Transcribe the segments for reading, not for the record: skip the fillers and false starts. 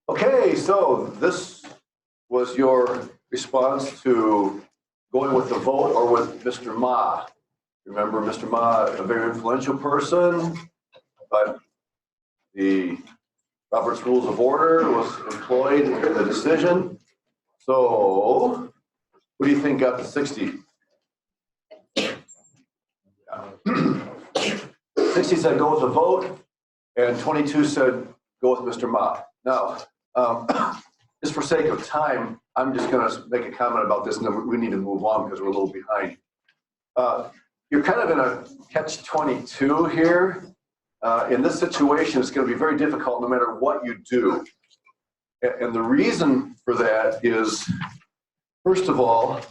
Okay, so this was your response to going with the vote or with Mr. Ma. Remember Mr. Ma, a very influential person, but the Robert's Rules of Order was employed in the decision. So, what do you think got the 60? 60 said go with the vote, and 22 said go with Mr. Ma. Now, just for sake of time, I'm just going to make a comment about this, and then we need to move on because we're a little behind. You're kind of in a catch-22 here. In this situation, it's going to be very difficult no matter what you do. And the reason for that is, first of all,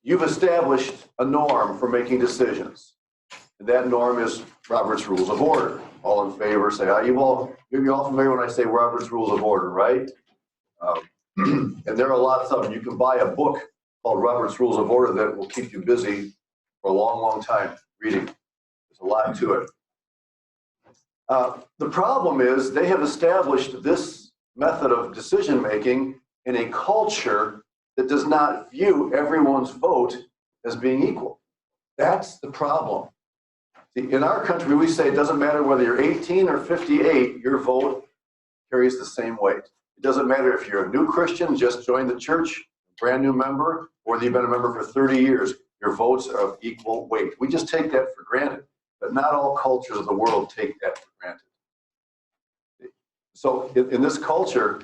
you've established a norm for making decisions. And that norm is Robert's Rules of Order. All in favor, say aye. You're all familiar when I say Robert's Rules of Order, right? And there are lots of them. You can buy a book called Robert's Rules of Order that will keep you busy for a long, long time reading. There's a lot to it. The problem is they have established this method of decision making in a culture that does not view everyone's vote as being equal. That's the problem. See, in our country, we say it doesn't matter whether you're 18 or 58, your vote carries the same weight. It doesn't matter if you're a new Christian, just joined the church, brand new member, or whether you've been a member for 30 years, your votes are of equal weight. We just take that for granted, but not all cultures of the world take that for granted. So in this culture,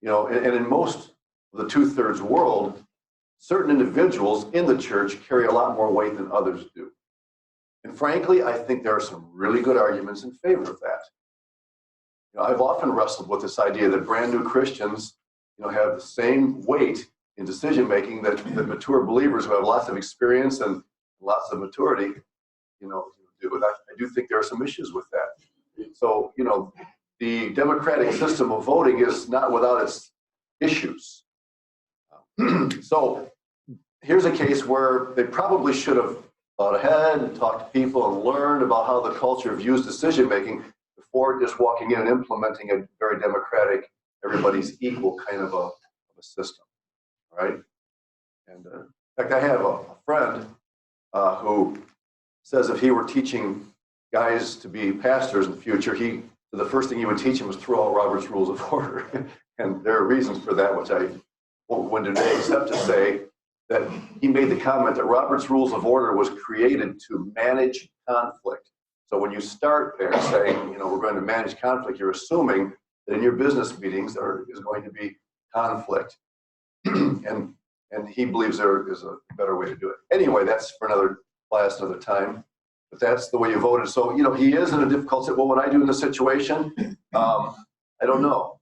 you know, and in most of the two-thirds world, certain individuals in the church carry a lot more weight than others do. And frankly, I think there are some really good arguments in favor of that. You know, I've often wrestled with this idea that brand new Christians, you know, have the same weight in decision making that mature believers who have lots of experience and lots of maturity, you know, do. And I do think there are some issues with that. So, you know, the democratic system of voting is not without its issues. So here's a case where they probably should have thought ahead and talked to people and learned about how the culture views decision making before just walking in and implementing a very democratic, everybody's equal kind of a system, right? And in fact, I have a friend who says if he were teaching guys to be pastors in the future, the first thing he would teach them was throw out Robert's Rules of Order. And there are reasons for that, which I won't go into today, except to say that he made the comment that Robert's Rules of Order was created to manage conflict. So when you start there saying, you know, we're going to manage conflict, you're assuming that in your business meetings there is going to be conflict. and he believes there is a better way to do it. Anyway, that's for another class, another time. But that's the way you voted. So, you know, he is in a difficult situation. What would I do in this situation? I don't know.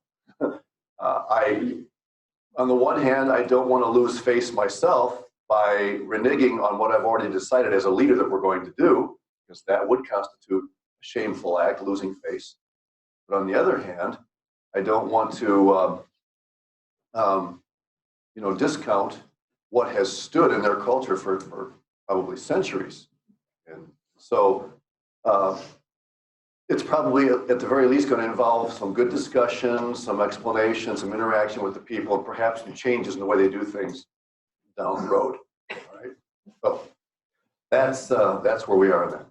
On the one hand, I don't want to lose face myself by reneging on what I've already decided as a leader that we're going to do, because that would constitute a shameful act, losing face. But on the other hand, I don't want to, you know, discount what has stood in their culture for probably centuries. And so it's probably at the very least going to involve some good discussion, some explanation, some interaction with the people, and perhaps some changes in the way they do things down the road. All right. So that's where we are then.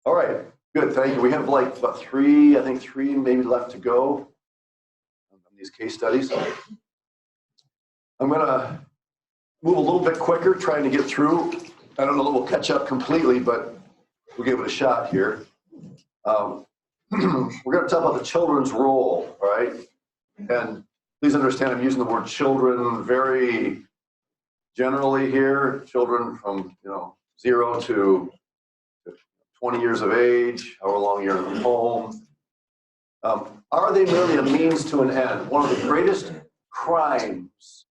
All right. Good. Thank you. We have like about three maybe left to go on these case studies. I'm going to move a little bit quicker, trying to get through. I don't know that we'll catch up completely, but we'll give it a shot here. We're going to talk about the children's role, all right? And please understand I'm using the word children very generally here. Children from, you know, 0 to 20 years of age, however long you're in the home. Are they merely a means to an end? One of the greatest crimes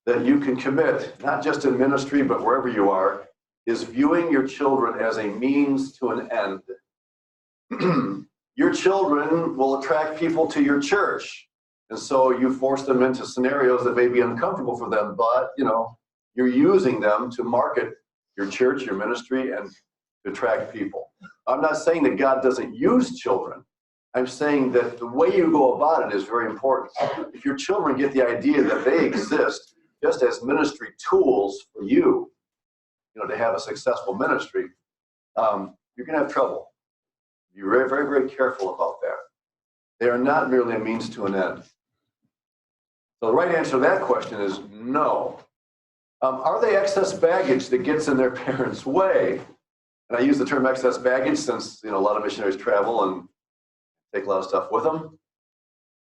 that you can commit, not just in ministry, but wherever you are, is viewing your children as a means to an end. Your children will attract people to your church. And so you force them into scenarios that may be uncomfortable for them, but, you know, you're using them to market your church, your ministry, and to attract people. I'm not saying that God doesn't use children, I'm saying that the way you go about it is very important. If your children get the idea that they exist just as ministry tools for you, to have a successful ministry, you're going to have trouble. Be very, very, very careful about that. They are not merely a means to an end. So the right answer to that question is no. Are they excess baggage that gets in their parents' way? And I use the term excess baggage since a lot of missionaries travel and take a lot of stuff with them.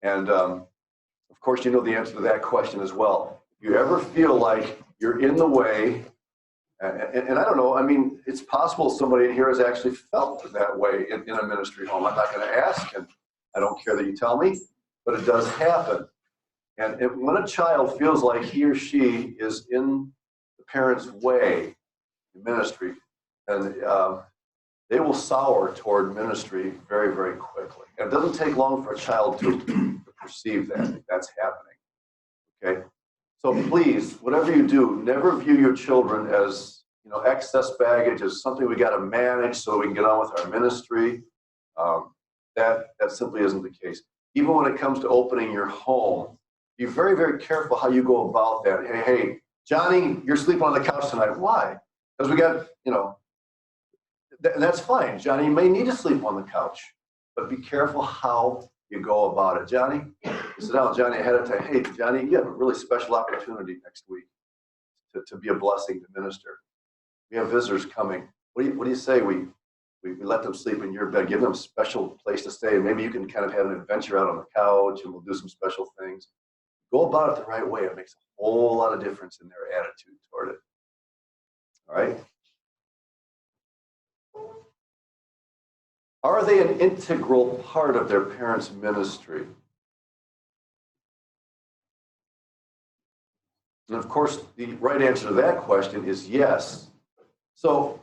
And of course, you know the answer to that question as well. If you ever feel like you're in the way, and I don't know, I mean, it's possible somebody in here has actually felt that way in a ministry home. I'm not going to ask, and I don't care that you tell me, but it does happen. And when a child feels like he or she is in the parent's way in ministry, then they will sour toward ministry very, very quickly. And it doesn't take long for a child to perceive that that's happening. Okay? So please, whatever you do, never view your children as excess baggage, as something we got to manage so we can get on with our ministry. That simply isn't the case. Even when it comes to opening your home, be very, very careful how you go about that. Hey, Johnny, you're sleeping on the couch tonight. Why? Because we got, that's fine. Johnny, you may need to sleep on the couch, but be careful how you go about it. Johnny, sit down with Johnny ahead of time. Hey, Johnny, you have a really special opportunity next week to be a blessing to minister. We have visitors coming. What do you say we let them sleep in your bed, give them a special place to stay, and maybe you can kind of have an adventure out on the couch, and we'll do some special things. Go about it the right way. It makes a whole lot of difference in their attitude toward it. All right? Are they an integral part of their parents' ministry? And of course, the right answer to that question is yes. So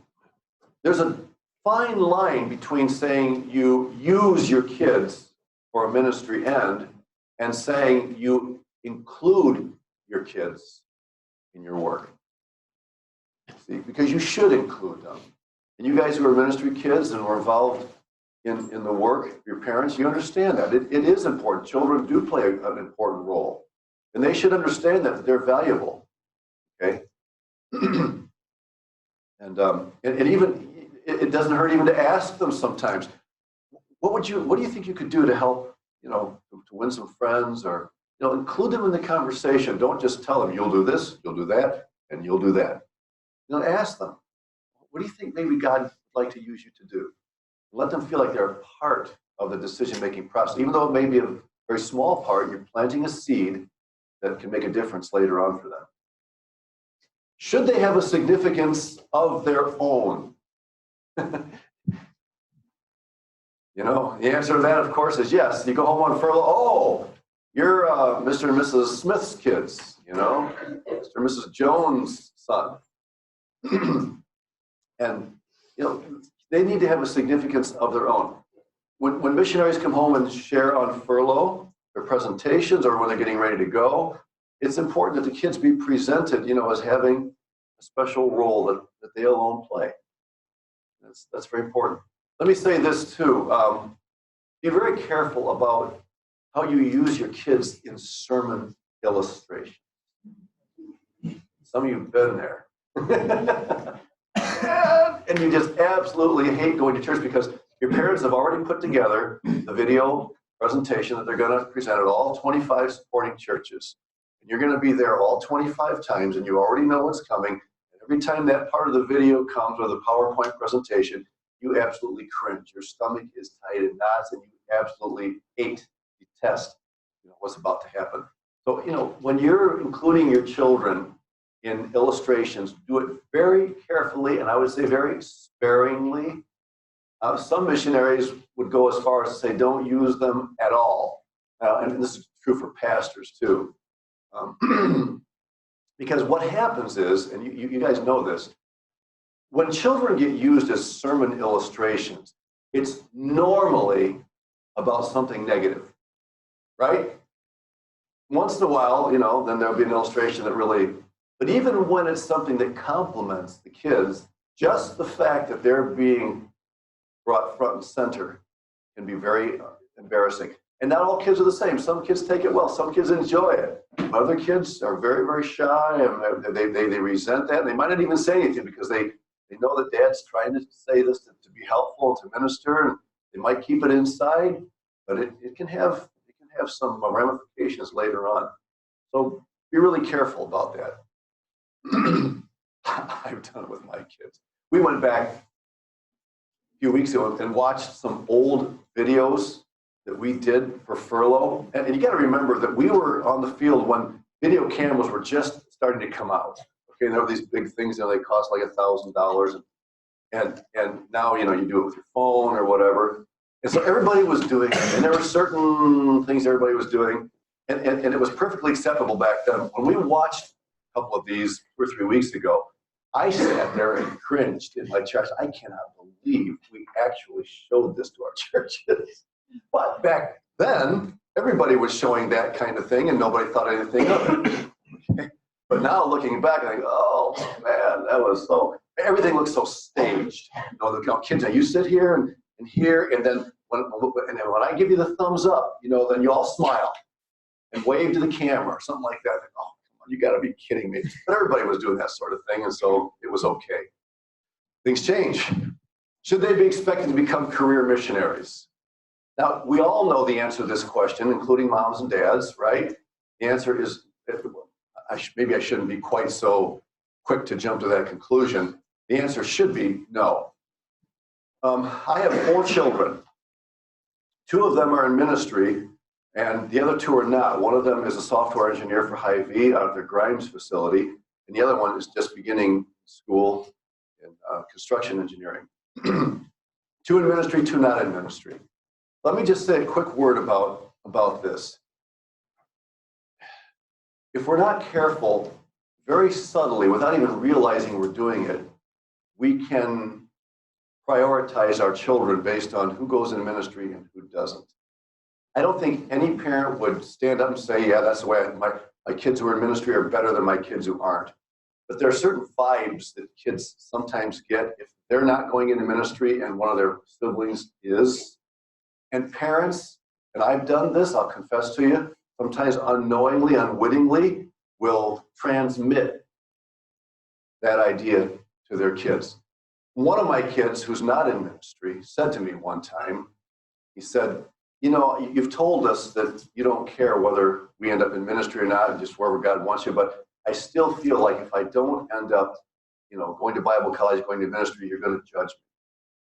there's a fine line between saying you use your kids for a ministry end and saying you include your kids in your work. See, because you should include them. And you guys who are ministry kids and were involved in the work of your parents, you understand that. It is important. Children do play an important role. And they should understand that they're valuable. Okay? And even it doesn't hurt even to ask them sometimes, what do you think you could do to help, to win some friends, or include them in the conversation. Don't just tell them you'll do this, you'll do that, and you'll do that. Ask them, what do you think maybe God would like to use you to do? Let them feel like they're a part of the decision-making process. Even though it may be a very small part, you're planting a seed that can make a difference later on for them. Should they have a significance of their own? The answer to that, of course, is yes. You go home on furlough, oh, you're Mr. and Mrs. Smith's kids, Mr. and Mrs. Jones' son. And, they need to have a significance of their own. When missionaries come home and share on furlough, their presentations, or when they're getting ready to go, it's important that the kids be presented, as having a special role that they alone play. That's very important. Let me say this too. Be very careful about how you use your kids in sermon illustration. Some of you have been there. And you just absolutely hate going to church because your parents have already put together the video presentation that they're going to present at all 25 supporting churches. And you're going to be there all 25 times, and you already know what's coming. And every time that part of the video comes or the PowerPoint presentation, you absolutely cringe. Your stomach is tight in knots, and you absolutely detest what's about to happen. So, when you're including your children in illustrations, do it very carefully, and I would say very sparingly. Some missionaries would go as far as to say don't use them at all. And this is true for pastors too. Because what happens is, and you guys know this, when children get used as sermon illustrations, it's normally about something negative, right? Once in a while, then there'll be an illustration that really, but even when it's something that compliments the kids, just the fact that they're being brought front and center can be very embarrassing. And not all kids are the same. Some kids take it well. Some kids enjoy it. Other kids are very, very shy, and they resent that. And they might not even say anything because they know that dad's trying to say this to be helpful and to minister. And they might keep it inside, but it can have some ramifications later on. So be really careful about that. I've done it with my kids. We went back a few weeks ago and watched some old videos that we did for furlough. And you got to remember that we were on the field when video cameras were just starting to come out. Okay, there were these big things, they cost like $1,000. And now, you do it with your phone or whatever. And so everybody was doing it. And there were certain things everybody was doing. And it was perfectly acceptable back then. When we watched a couple of these 2 or 3 weeks ago, I sat there and cringed in my chest. I cannot believe we actually showed this to our churches. But back then, everybody was showing that kind of thing, and nobody thought anything of it. Okay? But now, looking back, I think, oh man, that was everything looks so staged. The kids, you sit here and here, and then when I give you the thumbs up, then you all smile and wave to the camera or something like that. Oh, come on, you got to be kidding me! But everybody was doing that sort of thing, and so it was okay. Things change. Should they be expected to become career missionaries? Now, we all know the answer to this question, including moms and dads, right? The answer is, maybe I shouldn't be quite so quick to jump to that conclusion. The answer should be no. I have 4 children. 2 of them are in ministry, and the other 2 are not. One of them is a software engineer for Hy-Vee out of their Grimes facility, and the other one is just beginning school in construction engineering. 2 in ministry, 2 not in ministry. Let me just say a quick word about this. If we're not careful, very subtly, without even realizing we're doing it, we can prioritize our children based on who goes in ministry and who doesn't. I don't think any parent would stand up and say, yeah, that's the way my kids who are in ministry are better than my kids who aren't. But there are certain vibes that kids sometimes get if they're not going into ministry and one of their siblings is. And parents, and I've done this, I'll confess to you, sometimes unknowingly, unwittingly, will transmit that idea to their kids. One of my kids, who's not in ministry, said to me one time, he said, you've told us that you don't care whether we end up in ministry or not, and just wherever God wants you, but I still feel like if I don't end up, going to Bible college, going to ministry, you're going to judge me.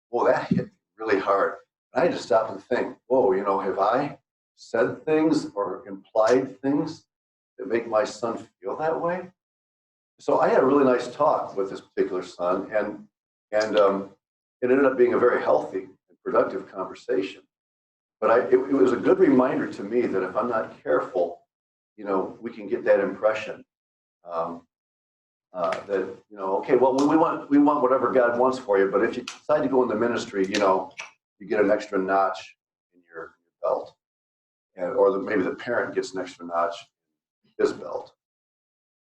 Well, that hit me really hard. I had to stop and think, whoa, have I said things or implied things that make my son feel that way? So I had a really nice talk with this particular son, and it ended up being a very healthy and productive conversation. But it was a good reminder to me that if I'm not careful, we can get that impression that, okay, well, we want whatever God wants for you, but if you decide to go into ministry, you get an extra notch in your belt, or maybe the parent gets an extra notch in his belt.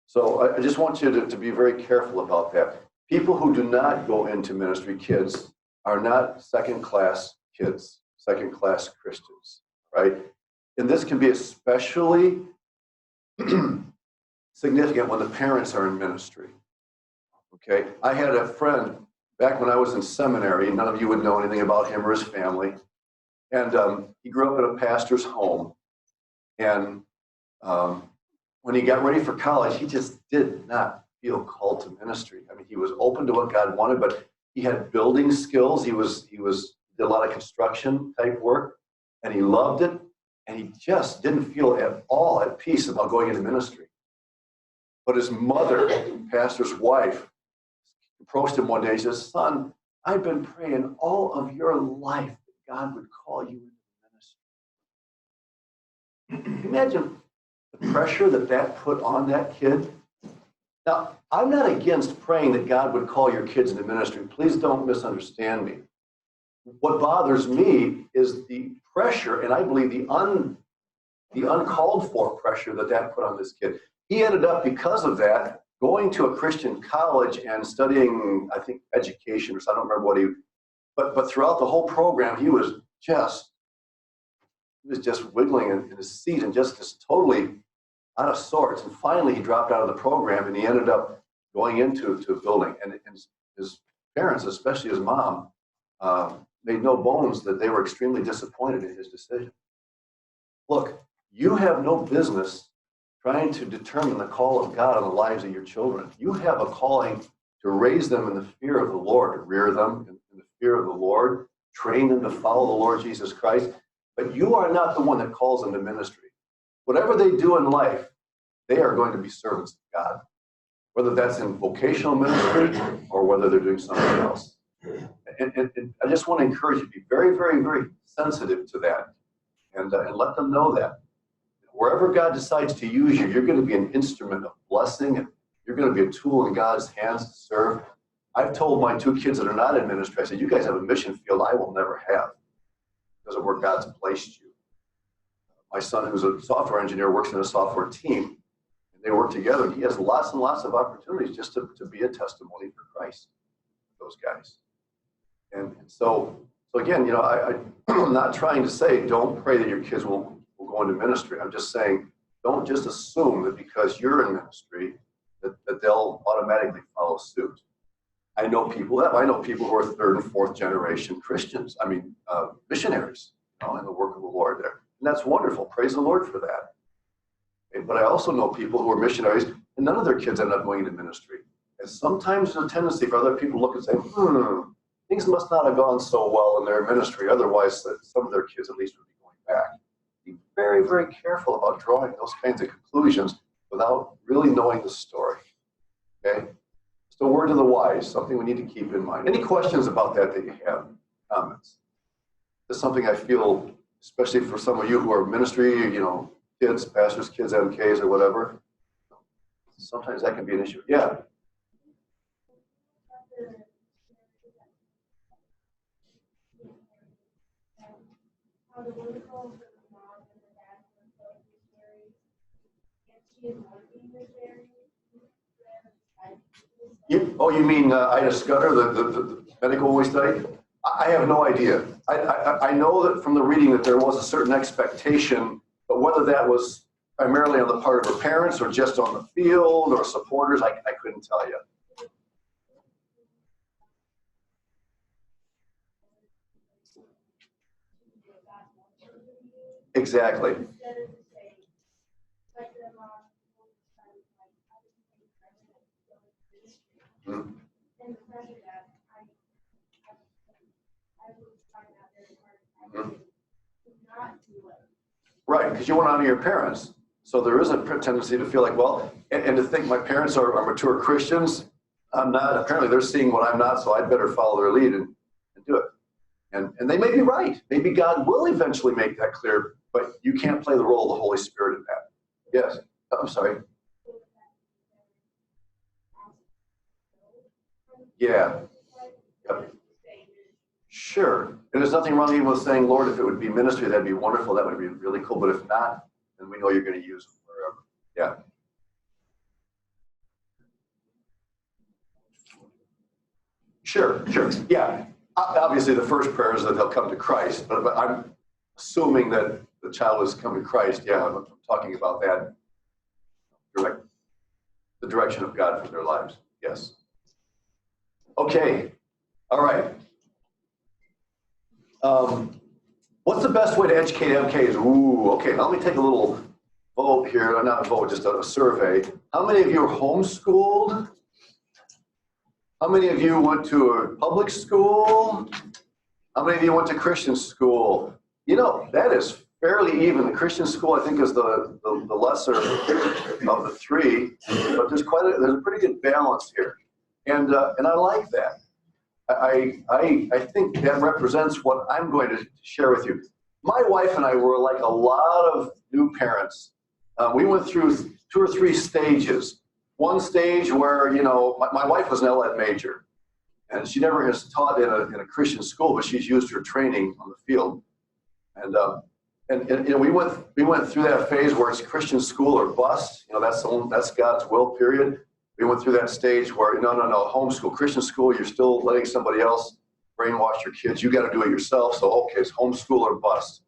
So I just want you to be very careful about that. People who do not go into ministry, kids, are not second-class kids, second-class Christians, right? And this can be especially significant when the parents are in ministry, okay? I had a friend back when I was in seminary. None of you would know anything about him or his family. And he grew up in a pastor's home. And when he got ready for college, he just did not feel called to ministry. I mean, he was open to what God wanted, but he had building skills. He did a lot of construction type work, and he loved it. And he just didn't feel at all at peace about going into ministry. But his mother, pastor's wife, approached him one day. He says, son, I've been praying all of your life that God would call you into ministry. Imagine the pressure that put on that kid. Now, I'm not against praying that God would call your kids into ministry. Please don't misunderstand me. What bothers me is the pressure, and I believe the uncalled for pressure that put on this kid. He ended up, because of that, going to a Christian college and studying, I think, education, or so I don't remember what but throughout the whole program, he was just he was just wiggling in his seat and just totally out of sorts. And finally, he dropped out of the program, and he ended up going into a building. And his parents, especially his mom, made no bones that they were extremely disappointed in his decision. Look, you have no business trying to determine the call of God on the lives of your children. You have a calling to raise them in the fear of the Lord, to rear them in the fear of the Lord, train them to follow the Lord Jesus Christ. But you are not the one that calls them to ministry. Whatever they do in life, they are going to be servants of God, whether that's in vocational ministry or whether they're doing something else. And I just want to encourage you to be very, very, very sensitive to that, and let them know that. Wherever God decides to use you, you're going to be an instrument of blessing, and you're going to be a tool in God's hands to serve. I've told my two kids that are not in ministry, I said, you guys have a mission field I will never have, because of where God's placed you. My son, who's a software engineer, works in a software team, and they work together, and he has lots and lots of opportunities just to be a testimony for Christ, those guys. And so again, I'm not trying to say don't pray that your kids will go into ministry. I'm just saying don't just assume that because you're in ministry that they'll automatically follow suit. I know people who are third and fourth generation Christians. Missionaries, in the work of the Lord there, and that's wonderful. Praise the Lord for that. Okay, but I also know people who are missionaries, and none of their kids end up going into ministry. And sometimes there's a tendency for other people to look and say, things must not have gone so well in their ministry. Otherwise, that some of their kids at least would be going back. Be very, very careful about drawing those kinds of conclusions without really knowing the story. Okay? So, word to the wise, something we need to keep in mind. Any questions about that you have? Comments? This is something I feel, especially for some of you who are ministry, kids, pastors' kids, MKs, or whatever. Sometimes that can be an issue. Yeah. How the woman calls her mom and her dad were both missionaries, and she didn't want to be missionary. You mean Ida Scudder, the medical we studied? I have no idea. I know that from the reading that there was a certain expectation, but whether that was primarily on the part of her parents or just on the field or supporters, I couldn't tell you. Exactly. Mm-hmm. Right, because you want to honor your parents. So there is a tendency to feel like, well, and to think my parents are mature Christians. I'm not. Apparently they're seeing what I'm not, so I'd better follow their lead and do it. And they may be right. Maybe God will eventually make that clear, but you can't play the role of the Holy Spirit in that. Yes. I'm sorry. Yeah. Yep. Sure. And there's nothing wrong even with saying, Lord, if it would be ministry, that'd be wonderful. That would be really cool. But if not, then we know you're going to use them wherever. Yeah. Sure. Yeah. Obviously, the first prayer is that they'll come to Christ. But I'm assuming that the child has come to Christ. Yeah, I'm talking about that. The direction of God for their lives. Yes. Okay. All right. What's the best way to educate MKs? Ooh, okay. Now let me take a little vote here. Not a vote, just a survey. How many of you are homeschooled? How many of you went to a public school? How many of you went to Christian school? That is fairly even. The Christian school, I think, is the lesser of the three, but there's a pretty good balance here, and I like that. I think that represents what I'm going to share with you. My wife and I were like a lot of new parents. We went through 2 or 3 stages. One stage where, my wife was an LED major, and she never has taught in a Christian school, but she's used her training on the field. And we went through that phase where it's Christian school or bust. That's God's will, period. We went through that stage where, no, homeschool. Christian school, you're still letting somebody else brainwash your kids. You got to do it yourself. So, okay, it's homeschool or bust.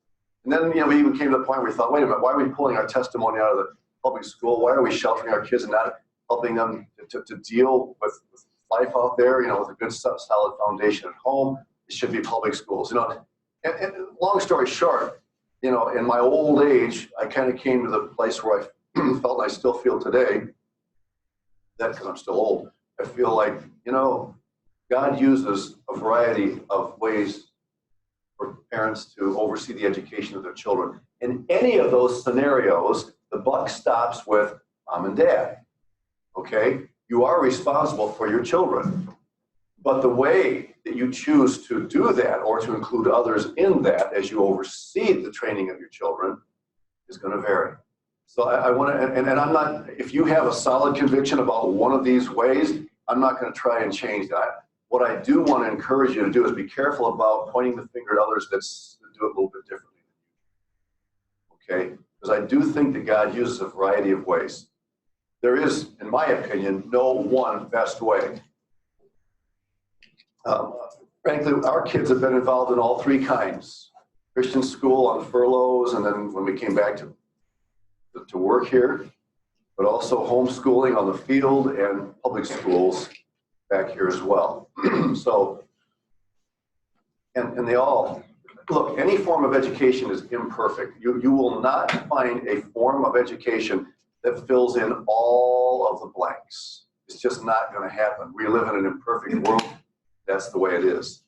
And then, we even came to the point where we thought, wait a minute, why are we pulling our testimony out of the public school? Why are we sheltering our kids and not helping them to deal with life out there, with a good solid foundation at home? It should be public schools, and long story short, in my old age, I kind of came to the place where I felt, and I still feel today, that because I'm still old, I feel like, God uses a variety of ways for parents to oversee the education of their children. In any of those scenarios, the buck stops with mom and dad, okay? You are responsible for your children, but the way that you choose to do that or to include others in that as you oversee the training of your children is going to vary. So I want to, and I'm not, if you have a solid conviction about one of these ways, I'm not going to try and change that. What I do want to encourage you to do is be careful about pointing the finger at others that do it a little bit differently. Okay? Because I do think that God uses a variety of ways. There is, in my opinion, no one best way. Frankly, our kids have been involved in all three kinds. Christian school on furloughs, and then when we came back to work here, but also homeschooling on the field and public schools back here as well. So, and they all, look, any form of education is imperfect. You will not find a form of education that fills in all of the blanks. It's just not going to happen. We live in an imperfect world. That's the way it is.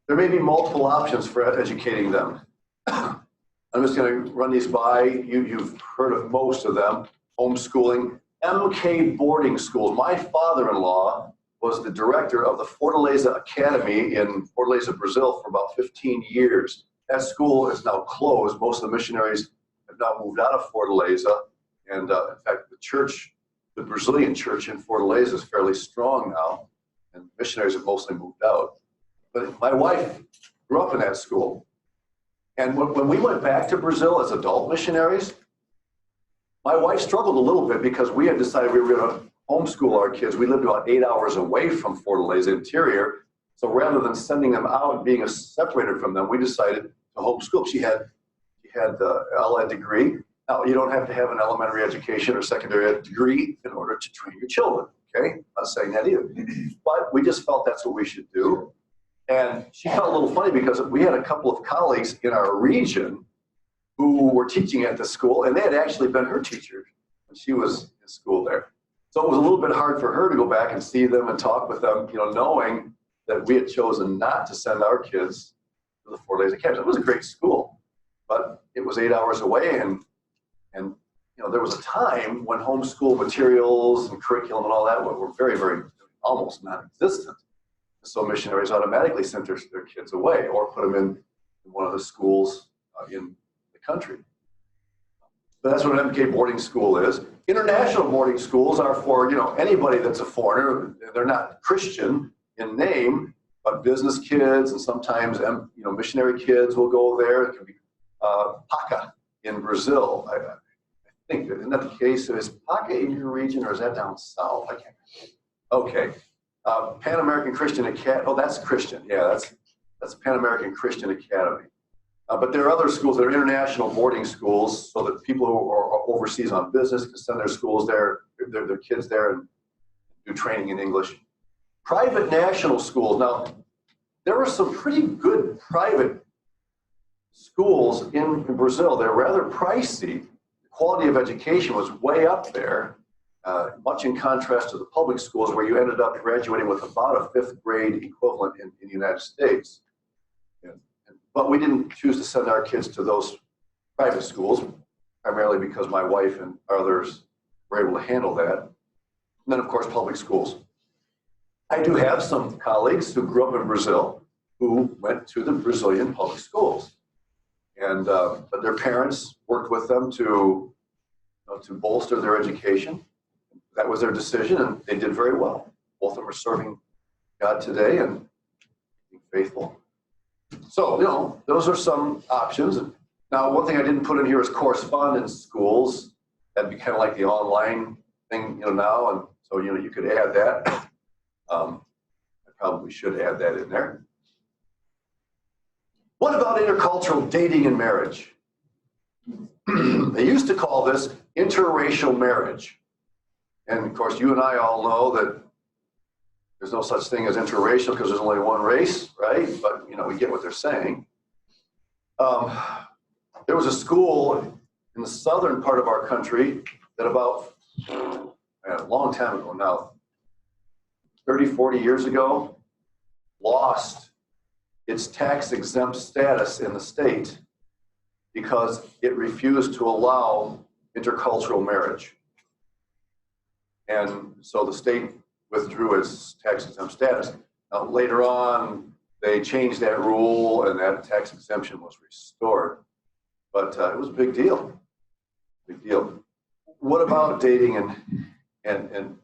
There may be multiple options for educating them. I'm just going to run these by. You've heard of most of them. Homeschooling, MK boarding schools. My father-in-law was the director of the Fortaleza Academy in Fortaleza, Brazil for about 15 years. That school is now closed. Most of the missionaries have now moved out of Fortaleza. And in fact, the Brazilian church in Fortaleza is fairly strong now. And missionaries have mostly moved out. But my wife grew up in that school. And when we went back to Brazil as adult missionaries, my wife struggled a little bit because we had decided we were going to homeschool our kids. We lived about 8 hours away from Fortaleza interior. So rather than sending them out and being separated from them, we decided to homeschool. She had the LA degree. Now, you don't have to have an elementary education or secondary degree in order to train your children, okay? I'm not saying that either. But we just felt that's what we should do. And she felt a little funny because we had a couple of colleagues in our region who were teaching at the school, and they had actually been her teachers when she was in school there. So it was a little bit hard for her to go back and see them and talk with them, knowing that we had chosen not to send our kids to the Fortaleza campus. It was a great school, but it was 8 hours away, and there was a time when homeschool materials and curriculum and all that were very, very almost non-existent. So missionaries automatically sent their kids away or put them in one of the schools in the country. But that's what an MK boarding school is. International boarding schools are for anybody that's a foreigner. They're not Christian in name, but business kids and sometimes missionary kids will go there. It can be PACA in Brazil. I think, isn't that the case? Is PACA in your region or is that down south? I can't. Okay. Pan American Christian Academy. Oh, that's Christian. Yeah, that's Pan American Christian Academy. But there are other schools that are international boarding schools, so that people who are overseas on business can send their schools there, their kids there, and do training in English. Private national schools. Now, there were some pretty good private schools in Brazil. They're rather pricey. The quality of education was way up there. Much in contrast to the public schools where you ended up graduating with about a 5th grade equivalent in the United States. But we didn't choose to send our kids to those private schools, primarily because my wife and others were able to handle that. And then, of course, public schools. I do have some colleagues who grew up in Brazil who went to the Brazilian public schools. And but their parents worked with them to bolster their education. That was their decision, and they did very well. Both of them are serving God today and being faithful. So, those are some options. Now, one thing I didn't put in here is correspondence schools. That'd be kind of like the online thing, now, and so, you could add that. I probably should add that in there. What about intercultural dating and marriage? They used to call this interracial marriage. And of course, you and I all know that there's no such thing as interracial because there's only one race, right? But, you know, we get what they're saying. There was a school in the southern part of our country that about a long time ago now, 30, 40 years ago, lost its tax-exempt status in the state because it refused to allow intercultural marriage. And so the state withdrew its tax-exempt status. Now, later on, they changed that rule and that tax exemption was restored. But it was a big deal. Big deal. What about dating and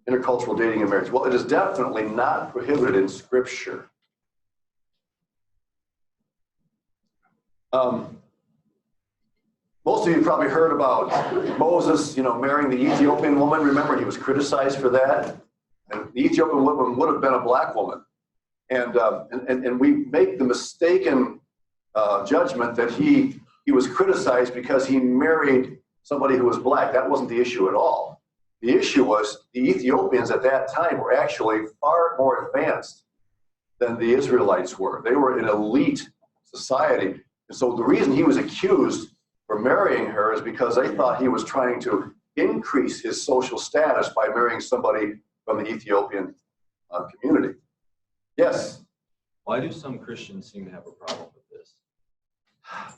intercultural dating and marriage? Well, it is definitely not prohibited in Scripture. Most of you probably heard about Moses, you know, marrying the Ethiopian woman. Remember, he was criticized for that. And the Ethiopian woman would have been a black woman. And we make the mistaken judgment that he was criticized because he married somebody who was black. That wasn't the issue at all. The issue was the Ethiopians at that time were actually far more advanced than the Israelites were. They were an elite society. And so the reason he was accused for marrying her is because they thought he was trying to increase his social status by marrying somebody from the Ethiopian community. Yes? Why do some Christians seem to have a problem with this?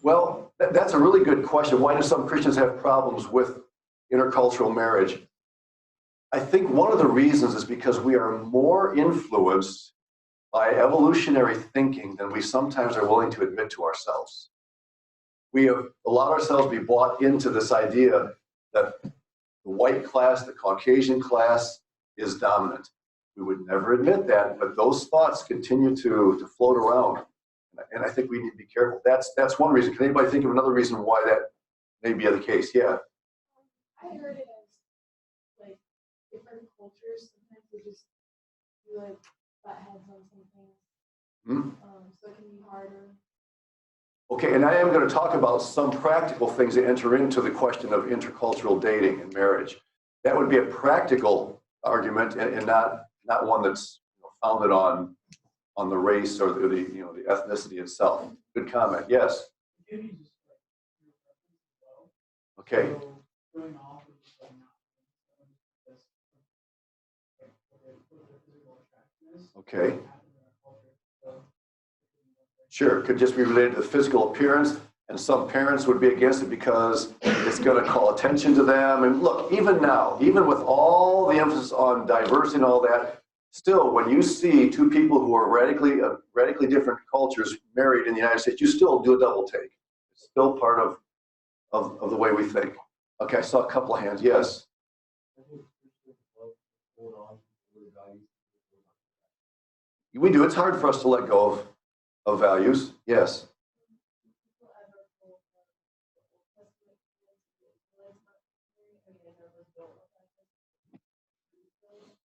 Well, that's a really good question. Why do some Christians have problems with intercultural marriage? I think one of the reasons is because we are more influenced by evolutionary thinking than we sometimes are willing to admit to ourselves. We have allowed ourselves to be bought into this idea that the white class, the Caucasian class, is dominant. We would never admit that, but those thoughts continue to float around. And I think we need to be careful. That's one reason. Can anybody think of another reason why that may be the case? Yeah. I heard it as like different cultures sometimes they just do like butt heads on some things. So it can be harder. Okay, and I am going to talk about some practical things that enter into the question of intercultural dating and marriage. That would be a practical argument and not one that's founded on the race or the ethnicity itself. Good comment. Yes. Okay. Okay. Sure, it could just be related to the physical appearance, and some parents would be against it because it's going to call attention to them. And look, even now, even with all the emphasis on diversity and all that, still, when you see two people who are radically different cultures married in the United States, you still do a double take. It's still part of the way we think. Okay, I saw a couple of hands. Yes. We do. It's hard for us to let go of values. Yes.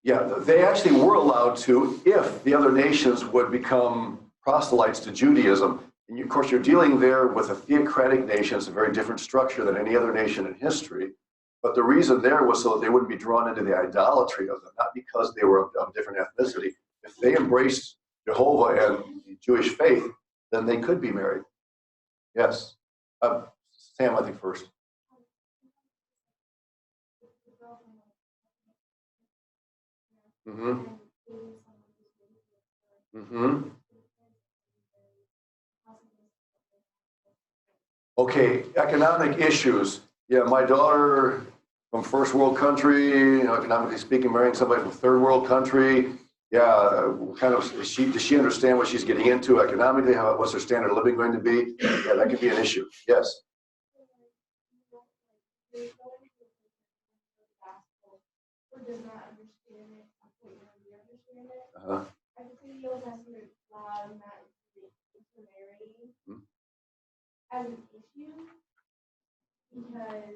Yeah, they actually were allowed to if the other nations would become proselytes to Judaism. And of course, you're dealing there with a theocratic nation. It's a very different structure than any other nation in history. But the reason there was so that they wouldn't be drawn into the idolatry of them, not because they were of different ethnicity. If they embraced Jehovah and the Jewish faith, then they could be married. Yes. Sam, I think first. Mm-hmm. Mm-hmm. Okay, economic issues. Yeah, my daughter from first world country, economically speaking, marrying somebody from third world country. Yeah, kind of. Does she understand what she's getting into economically? What's her standard of living going to be? Yeah, that could be an issue. Yes. Uh-huh. As an issue because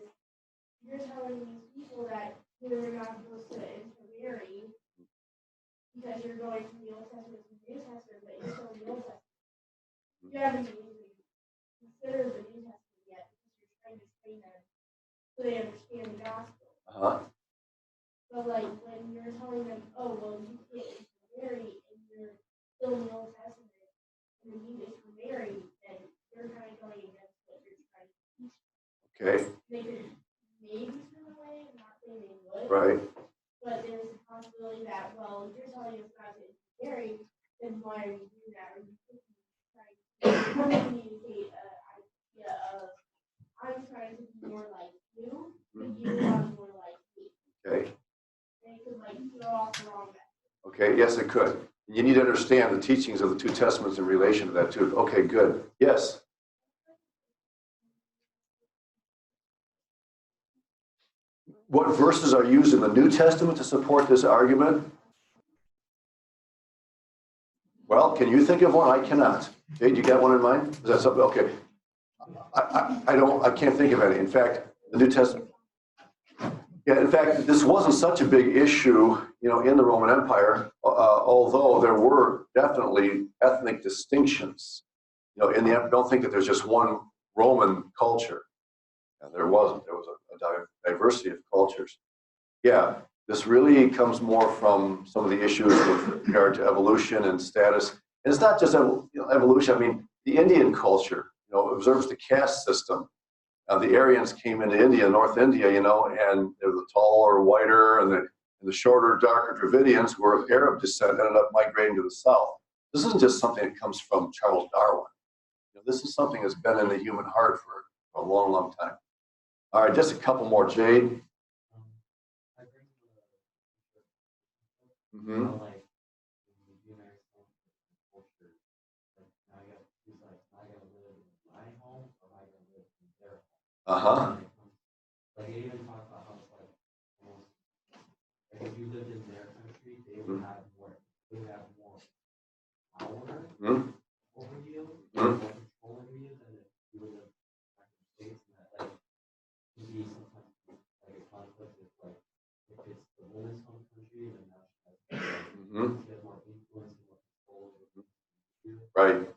you're telling these people that you're not supposed to intermarry because you're going from the Old Testament to the New Testament, but you're still in the Old Testament. you haven't even considered the New Testament yet because you're trying to train them so they understand the gospel. Uh-huh. But like when you're telling them, oh well, you can't marry and you're still in the Old Testament and then you intermarry, then you're kind of going against what you're trying to teach. Okay. They could maybe turn away, I'm not saying they would. Right. But there's a possibility that, well, if you're telling us not to intermarry, then why are you doing that? Are you trying to communicate an idea of, I'm trying to be more like you, but you are more like me? Okay. And it could like throw off the wrong message. Okay. Yes, it could. You need to understand the teachings of the two testaments in relation to that too. Okay, good. Yes. What verses are used in the New Testament to support this argument? Well, can you think of one? I cannot. Jade, you got one in mind? Is that something? Okay. I can't think of any. In fact, the New Testament. Yeah, in fact, this wasn't such a big issue, in the Roman Empire, although there were definitely ethnic distinctions. In the don't think that there's just one Roman culture. And there wasn't. There was a diversity of cultures. Yeah, this really comes more from some of the issues with regard to evolution and status. And it's not just evolution. I mean, the Indian culture, observes the caste system. The Aryans came into India, North India, and they're the taller, whiter, and the shorter, darker Dravidians who were of Arab descent ended up migrating to the south. This isn't just something that comes from Charles Darwin. This is something that's been in the human heart for a long, long time. All right, just a couple more, Jade. Mm-hmm. Uh-huh. Like they even talk about how it's like almost like if you lived in their country, they would have more power over you, more control over you than if you would live back in the States, and that like can be sometimes like a conflict with like if it's the woman's home country, then now she has more influence and more control over you. Right.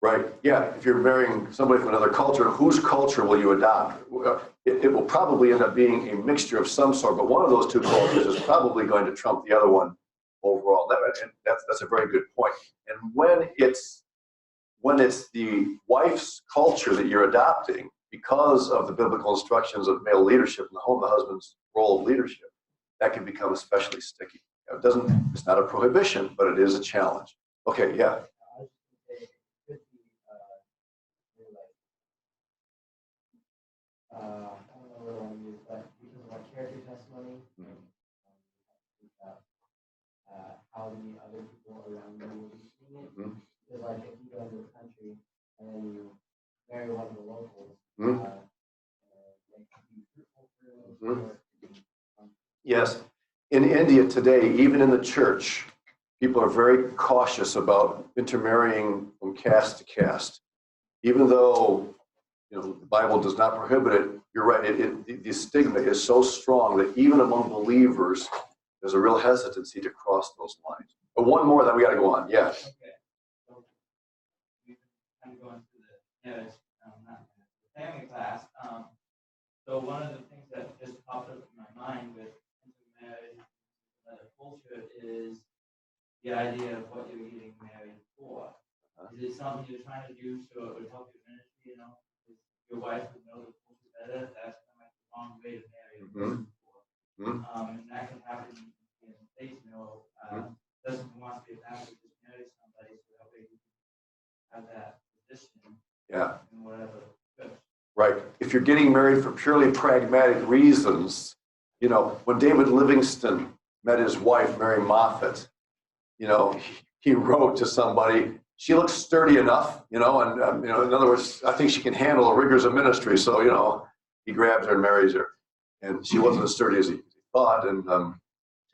Right. Yeah. If you're marrying somebody from another culture, whose culture will you adopt? It will probably end up being a mixture of some sort, but one of those two cultures is probably going to trump the other one overall. And that's a very good point. And when it's the wife's culture that you're adopting because of the biblical instructions of male leadership in the home, the husband's role of leadership, that can become especially sticky. It's not a prohibition, but it is a challenge. Okay. Yeah. I don't know what I want to use, but because of our character testimony, how the other people around you will be seeing it. Because like if you go into a country and then you marry one of the locals, Yes. In India today, even in the church, people are very cautious about intermarrying from caste to caste. Even though the Bible does not prohibit it, you're right, the stigma is so strong that even among believers, there's a real hesitancy to cross those lines. But one more, then we got to go on. Yeah. Okay. So we've been kind of going through the family class. So one of the things that just popped up in my mind with marriage and other culture is the idea of what you're getting married for. Is it something you're trying to do to help your ministry? Your wife would know the culture better. That's kind of like the wrong way to marry a person for. And that can happen in the States. Doesn't want to be a pastor, just marry somebody so that way you can have that position. Yeah. And whatever. Right. If you're getting married for purely pragmatic reasons, when David Livingstone met his wife, Mary Moffat, he wrote to somebody, she looks sturdy enough, and in other words, I think she can handle the rigors of ministry. So, he grabs her and marries her. And she wasn't as sturdy as he thought and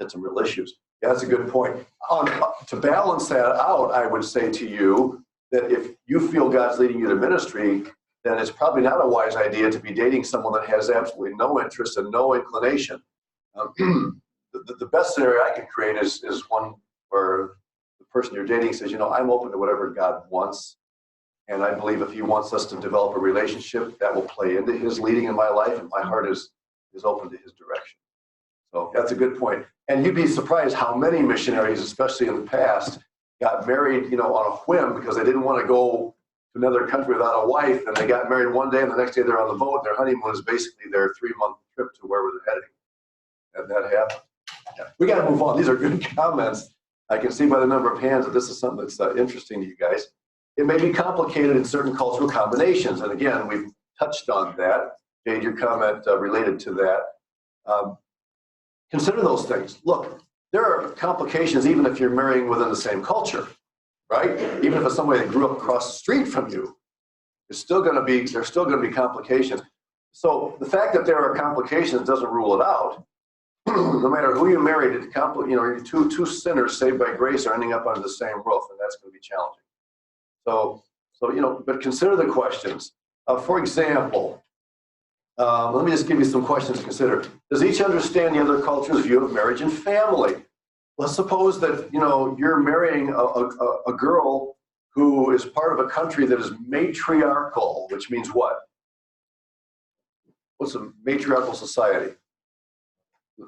had some real issues. Yeah, that's a good point. To balance that out, I would say to you that if you feel God's leading you to ministry, then it's probably not a wise idea to be dating someone that has absolutely no interest and no inclination. The best scenario I can create is one where the person you're dating says, I'm open to whatever God wants. And I believe if he wants us to develop a relationship, that will play into his leading in my life, and my heart is open to his direction. So that's a good point. And you'd be surprised how many missionaries, especially in the past, got married, on a whim because they didn't want to go to another country without a wife, and they got married one day, and the next day they're on the boat. Their honeymoon is basically their 3-month trip to wherever they're heading. And that happened. Yeah. We got to move on. These are good comments. I can see by the number of hands that this is something that's interesting to you guys. It may be complicated in certain cultural combinations, and again, we've touched on that. Jade, your comment related to that. Consider those things. Look, there are complications even if you're marrying within the same culture, right? Even if it's somebody that grew up across the street from you, there's still going to be complications. So the fact that there are complications doesn't rule it out. No matter who you married, two sinners saved by grace are ending up under the same roof, and that's going to be challenging. So but consider the questions. For example, let me just give you some questions to consider. Does each understand the other culture's view of marriage and family? Let's suppose that you're marrying a girl who is part of a country that is matriarchal, which means what? What's a matriarchal society?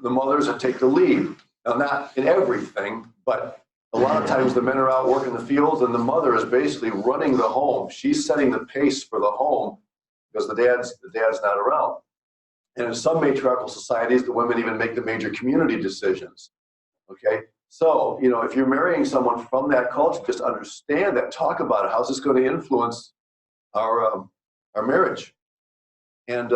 The mothers that take the lead. Now, not in everything, but a lot of times the men are out working the fields, and the mother is basically running the home. She's setting the pace for the home because the dad's not around. And in some matriarchal societies, the women even make the major community decisions. Okay, so if you're marrying someone from that culture, just understand that. Talk about it. How's this going to influence our marriage? And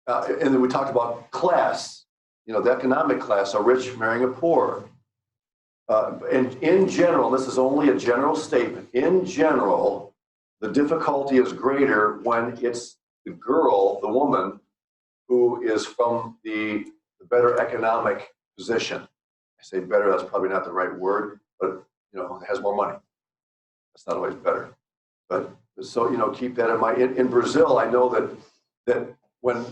then we talked about class. The economic class, a rich marrying a poor. And in general, this is only a general statement. In general, the difficulty is greater when it's the girl, the woman, who is from the better economic position. I say better, that's probably not the right word, but has more money. That's not always better. But so keep that in mind. In Brazil, I know that when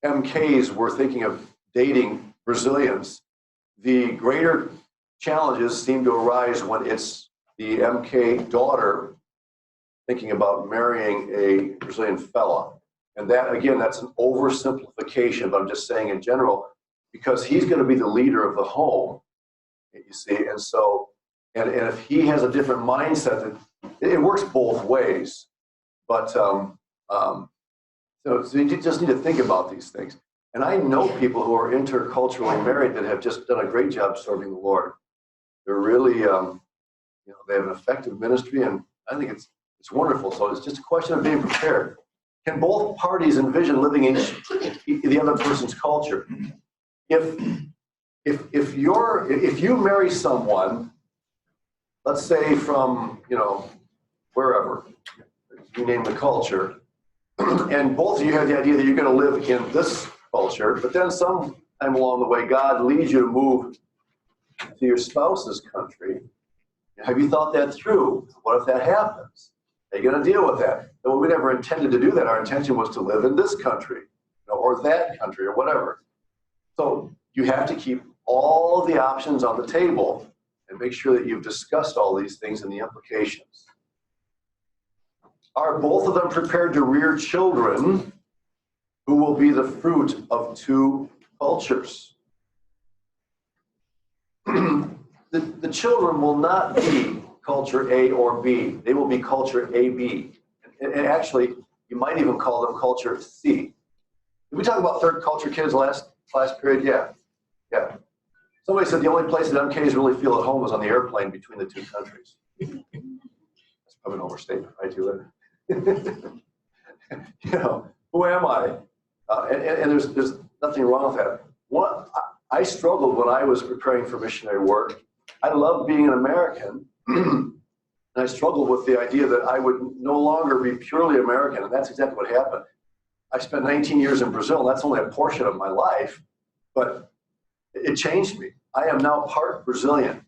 MKs were thinking of dating Brazilians, the greater challenges seem to arise when it's the MK daughter thinking about marrying a Brazilian fella. And that, again, that's an oversimplification, but I'm just saying in general, because he's going to be the leader of the home, you see. And so, and if he has a different mindset, it works both ways. But so you just need to think about these things. And I know people who are interculturally married that have just done a great job serving the Lord. They're really, they have an effective ministry, and I think it's wonderful. So it's just a question of being prepared. Can both parties envision living in the other person's culture? If you marry someone, let's say from wherever, you name the culture, and both of you have the idea that you're going to live in this culture, but then sometime along the way, God leads you to move to your spouse's country. Have you thought that through? What if that happens? Are you going to deal with that? Well, we never intended to do that. Our intention was to live in this country, or that country, or whatever. So you have to keep all the options on the table and make sure that you've discussed all these things and the implications. Are both of them prepared to rear children who will be the fruit of two cultures? The children will not be culture A or B. They will be culture AB. And actually, you might even call them culture C. Did we talk about third culture kids last class period? Yeah. Somebody said the only place that MKs really feel at home is on the airplane between the two countries. That's probably an overstatement, right, Julie? Who am I? And there's nothing wrong with that. I struggled when I was preparing for missionary work. I loved being an American, and I struggled with the idea that I would no longer be purely American, and that's exactly what happened. I spent 19 years in Brazil, and that's only a portion of my life, but it changed me. I am now part Brazilian,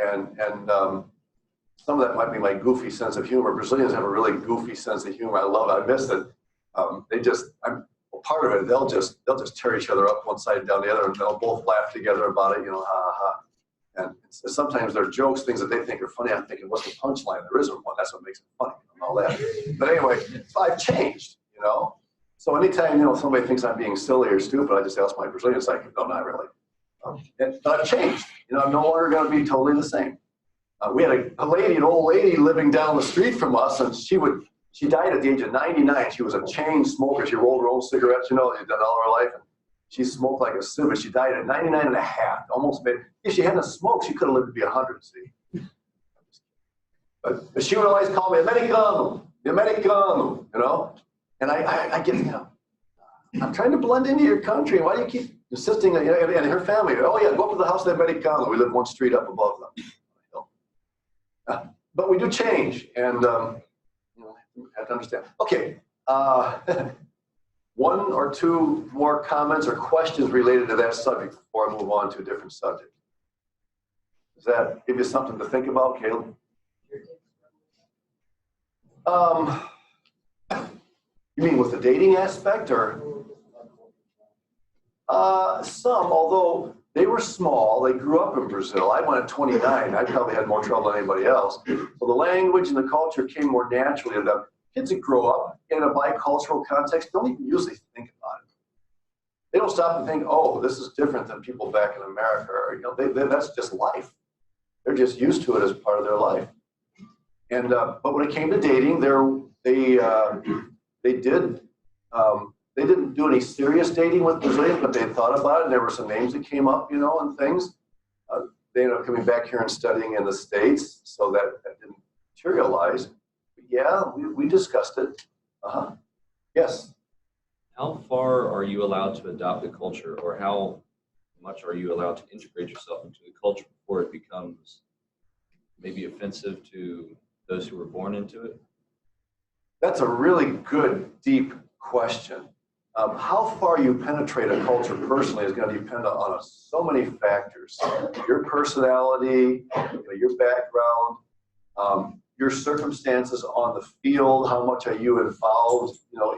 and some of that might be my goofy sense of humor. Brazilians have a really goofy sense of humor. I love it. I miss it. I'm part of it. They'll just tear each other up one side and down the other, and they'll both laugh together about it. Ha ha ha. And sometimes there are jokes, things that they think are funny. I'm thinking, what's the punchline? There isn't one. That's what makes it funny and all that. But anyway, I've changed, you know? So anytime, you know, somebody thinks I'm being silly or stupid, I just ask my Brazilian psychic, no, not really. But I've changed. You know, I'm no longer going to be totally the same. We had a lady, an old lady living down the street from us, and she died at the age of 99. She was a chain smoker. She rolled her own cigarettes, you know, she'd done all her life. And she smoked like a sieve. She died at 99 and a half, almost made, if she hadn't smoked, she could have lived to be 100, see. But she would always call me Americano, Americano, you know? And I get, you know, I'm trying to blend into your country. Why do you keep insisting, you know, and her family, oh yeah, go up to the house of the Americano. We live one street up above them. But we do change, and you know, you have to understand. Okay, one or two more comments or questions related to that subject before I move on to a different subject. Does that give you something to think about, Caleb? You mean with the dating aspect, or? Some, although they were small, they grew up in Brazil. I went at 29. I probably had more trouble than anybody else. So the language and the culture came more naturally to them. Kids that grow up in a bicultural context don't even usually think about it. They don't stop and think, oh, this is different than people back in America. Or, you know, that's just life. They're just used to it as part of their life. And but when it came to dating, they didn't do any serious dating with Brazilians, but they had thought about it, and there were some names that came up, you know, and things. They ended up coming back here and studying in the States, so that didn't materialize. But yeah, we discussed it. Yes? How far are you allowed to adopt a culture, or how much are you allowed to integrate yourself into the culture before it becomes maybe offensive to those who were born into it? That's a really good, deep question. How far you penetrate a culture personally is going to depend on so many factors. Your personality, you know, your background, your circumstances on the field, how much are you involved, you know,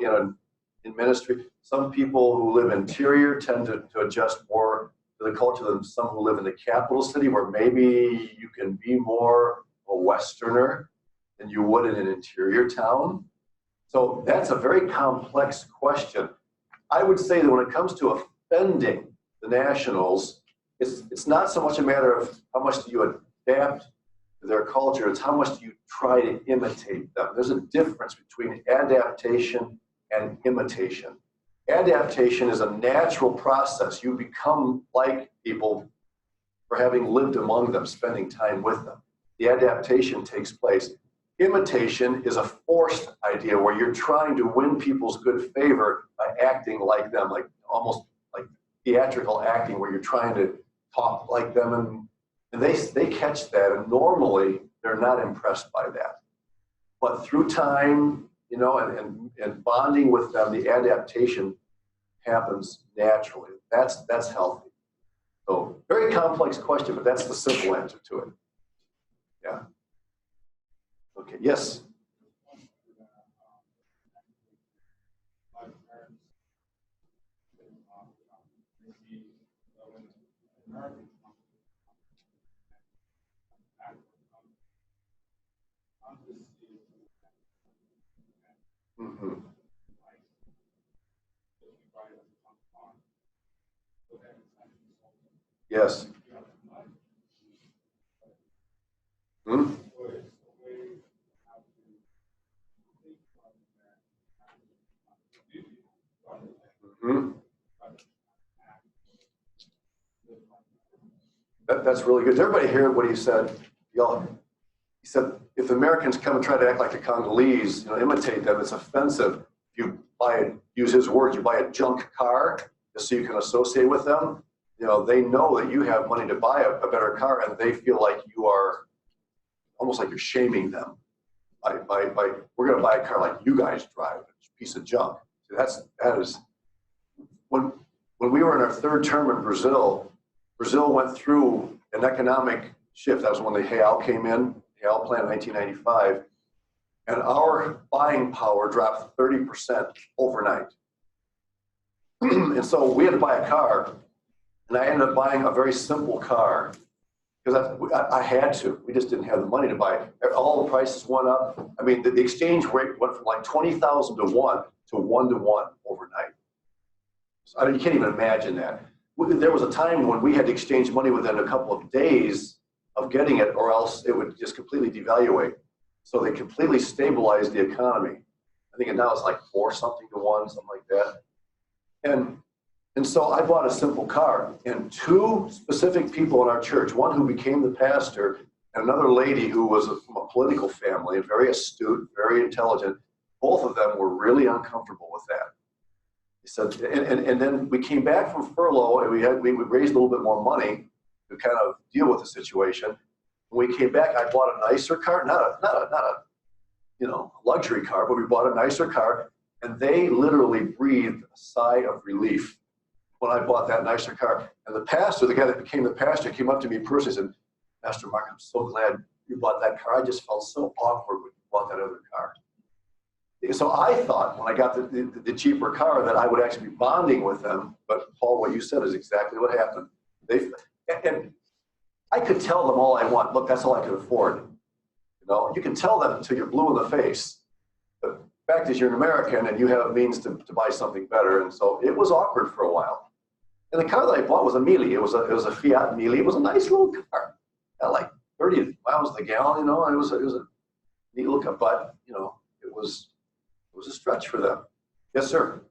in ministry. Some people who live interior tend to adjust more to the culture than some who live in the capital city, where maybe you can be more a Westerner than you would in an interior town. So that's a very complex question. I would say that when it comes to offending the nationals, it's not so much a matter of how much do you adapt to their culture, it's how much do you try to imitate them. There's a difference between adaptation and imitation. Adaptation is a natural process. You become like people for having lived among them, spending time with them. The adaptation takes place. Imitation is a forced idea where you're trying to win people's good favor by acting like them, like almost like theatrical acting, where you're trying to talk like them, and they catch that, and normally they're not impressed by that. But through time, you know, and bonding with them, the adaptation happens naturally. That's healthy. So very complex question, but that's the simple answer to it. Yeah. Okay, yes. Mm-hmm. Yes. Hmm? Hmm? That's really good. Did everybody hear what he said? Y'all, he said, if the Americans come and try to act like the Congolese, you know, imitate them, it's offensive. If you use his words, you buy a junk car just so you can associate with them. You know, they know that you have money to buy a better car, and they feel like you are almost like you're shaming them. We're going to buy a car like you guys drive, it's a piece of junk. So that is when we were in our third term in Brazil went through an economic shift. That was when the Real came in, the Real plan in 1995, and our buying power dropped 30% overnight. And so we had to buy a car, and I ended up buying a very simple car. because I had to. We just didn't have the money to buy it. All the prices went up. I mean, the exchange rate went from like 20,000 to 1 to 1 to 1 overnight. So, I mean, you can't even imagine that. There was a time when we had to exchange money within a couple of days of getting it, or else it would just completely devaluate. So they completely stabilized the economy. I think now it's like 4 something to 1, something like that. And so I bought a simple car, and 2 specific people in our church, one who became the pastor, and another lady who was from a political family, very astute, very intelligent. Both of them were really uncomfortable with that. He said, and then we came back from furlough, and we raised a little bit more money to kind of deal with the situation. When we came back, I bought a nicer car, not a luxury car, but we bought a nicer car, and they literally breathed a sigh of relief when I bought that nicer car. And the pastor, the guy that became the pastor, came up to me personally and said, Pastor Mark, I'm so glad you bought that car. I just felt so awkward when you bought that other car. So I thought when I got the cheaper car that I would actually be bonding with them. But Paul, what you said is exactly what happened. And I could tell them all I want. Look, that's all I could afford. You can tell them until you're blue in the face. The fact is, you're an American and you have means to buy something better. And so it was awkward for a while. And the car that I bought was a Mili. It was a Fiat Mili. It was a nice little car. Got like 30 miles to the gallon, and it was a neat looking, but it was a stretch for them. Yes, sir.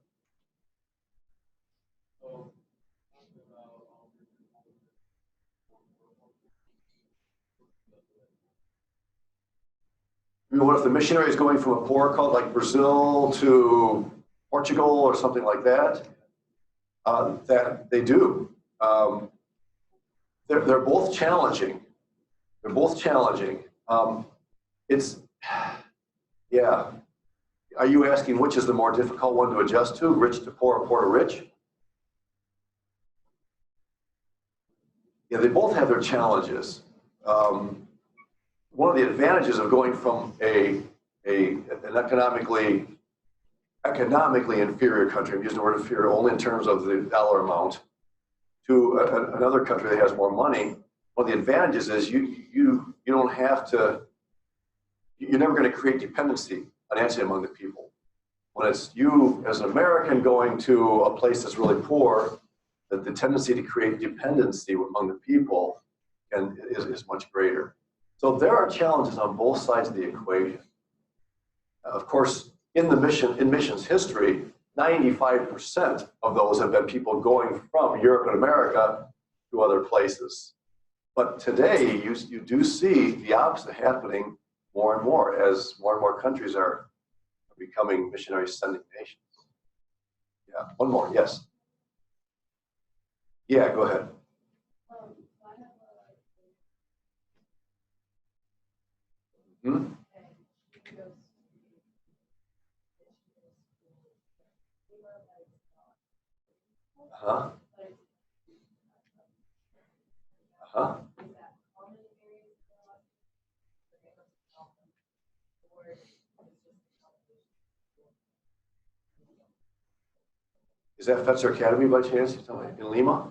I mean, what if the missionary is going from a poor country like Brazil to Portugal or something like that? That they do. They're both challenging. They're both challenging. Yeah. Are you asking which is the more difficult one to adjust to, rich to poor or poor to rich? Yeah, they both have their challenges. One of the advantages of going from an economically inferior country, I'm using the word inferior only in terms of the dollar amount, to another country that has more money, one of the advantages is you don't have to, you're never going to create dependency financially among the people. When it's you as an American going to a place that's really poor, the tendency to create dependency among the people is much greater. So there are challenges on both sides of the equation. Of course, in missions history, 95% of those have been people going from Europe and America to other places. But today, you do see the opposite happening more and more as more and more countries are becoming missionary sending nations. Yeah, one more, yes. Yeah, go ahead. Hmm? Uh-huh. Uh-huh. Is that Fetzer Academy by chance? In Lima?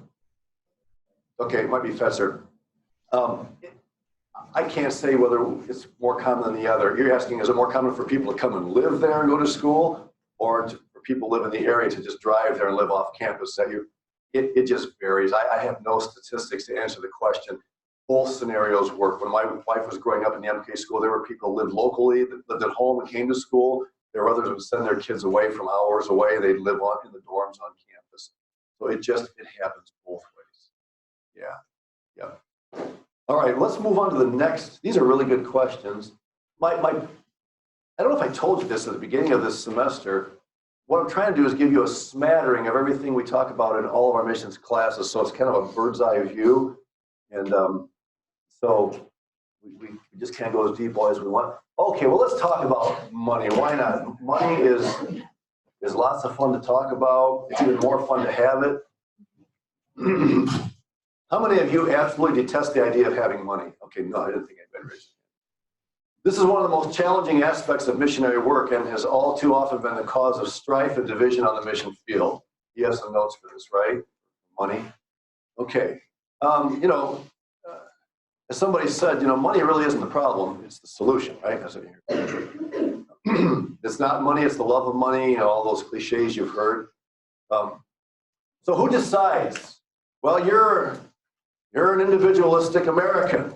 Okay, it might be Fetzer. I can't say whether it's more common than the other. You're asking, is it more common for people to come and live there and go to school, or for people who live in the area to just drive there and live off campus? It just varies. I have no statistics to answer the question. Both scenarios work. When my wife was growing up in the MK school, there were people who lived locally, that lived at home and came to school. There were others who would send their kids away from hours away. They'd live in the dorms on campus. So it happens both ways. Yeah. All right, let's move on to the next. These are really good questions. I don't know if I told you this at the beginning of this semester. What I'm trying to do is give you a smattering of everything we talk about in all of our missions classes. So it's kind of a bird's eye view. And so we just can't go as deep as we want. Okay, well, let's talk about money. Why not? Money is lots of fun to talk about. It's even more fun to have it. How many of you absolutely detest the idea of having money? Okay, no, I didn't think anybody raised it. This is one of the most challenging aspects of missionary work and has all too often been the cause of strife and division on the mission field. You have some notes for this, right? Money. Okay. as somebody said, money really isn't the problem, it's the solution, right? That's what you hear. It's not money, it's the love of money, all those cliches you've heard. So who decides? Well, you're an individualistic American,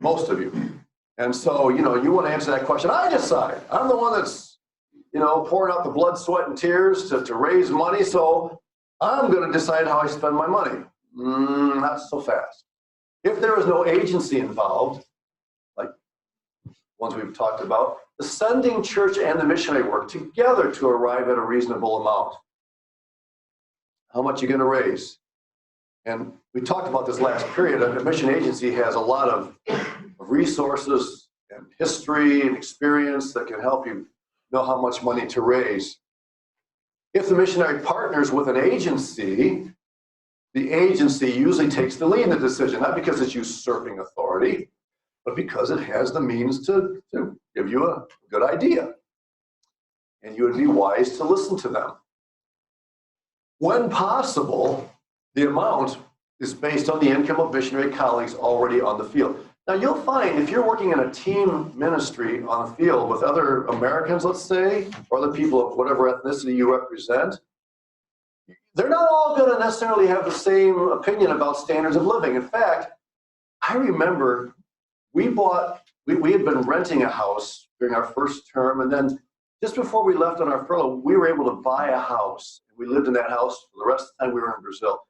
most of you. And so, you want to answer that question. I decide. I'm the one that's, pouring out the blood, sweat, and tears to raise money. So I'm going to decide how I spend my money. Not so fast. If there is no agency involved, like ones we've talked about, the sending church and the missionary work together to arrive at a reasonable amount. How much are you going to raise? And we talked about this last period. A mission agency has a lot of resources and history and experience that can help you know how much money to raise. If the missionary partners with an agency, the agency usually takes the lead in the decision, not because it's usurping authority, but because it has the means to give you a good idea. And you would be wise to listen to them. When possible, the amount is based on the income of missionary colleagues already on the field. Now, you'll find if you're working in a team ministry on the field with other Americans, let's say, or other people of whatever ethnicity you represent, they're not all going to necessarily have the same opinion about standards of living. In fact, I remember we had been renting a house during our first term, and then just before we left on our furlough, we were able to buy a house. We lived in that house for the rest of the time we were in Brazil.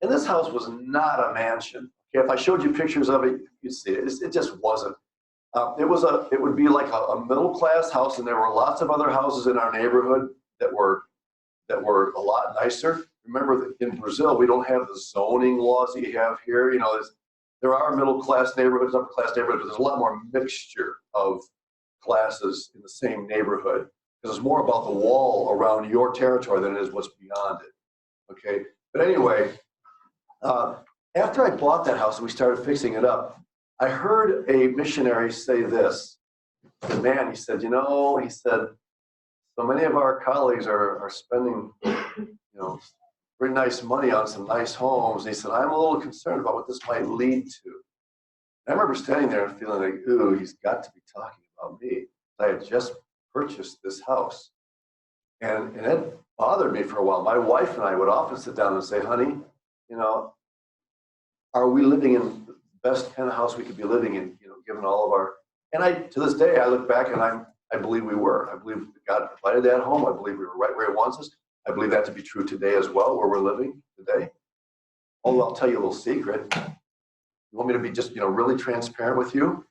And this house was not a mansion. Okay, if I showed you pictures of it, you'd see it. It just wasn't. It would be like a middle-class house, and there were lots of other houses in our neighborhood that were a lot nicer. Remember that in Brazil, we don't have the zoning laws that you have here. There are middle-class neighborhoods, upper-class neighborhoods, but there's a lot more mixture of classes in the same neighborhood because it's more about the wall around your territory than it is what's beyond it. Okay, but anyway, after I bought that house and we started fixing it up, I heard a missionary say this. The man, he said, so many of our colleagues are spending, pretty nice money on some nice homes. And he said, I'm a little concerned about what this might lead to. And I remember standing there and feeling like, ooh, he's got to be talking about me. I had just purchased this house. And it bothered me for a while. My wife and I would often sit down and say, honey, are we living in the best kind of house we could be living in, given all of our, and to this day, I look back and I believe we were. I believe God provided that home. I believe we were right where he wants us. I believe that to be true today as well, where we're living today. Although I'll tell you a little secret. You want me to be just, really transparent with you?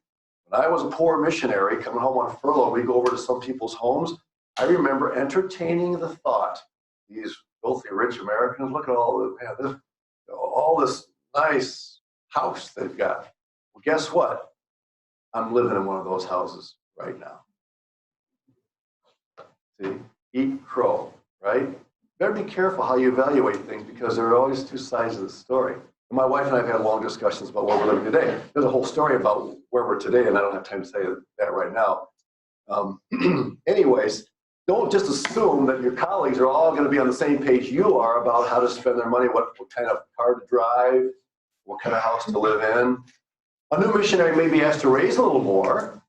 When I was a poor missionary coming home on furlough, we go over to some people's homes. I remember entertaining the thought, these wealthy, rich Americans, look at all this nice house they've got. Well, guess what? I'm living in one of those houses right now. See, eat crow, right? Better be careful how you evaluate things because there are always two sides of the story. And my wife and I have had long discussions about where we're living today. There's a whole story about where we're today, and I don't have time to say that right now. Anyways, don't just assume that your colleagues are all going to be on the same page you are about how to spend their money, what kind of car to drive, what kind of house to live in. A new missionary may be asked to raise a little more,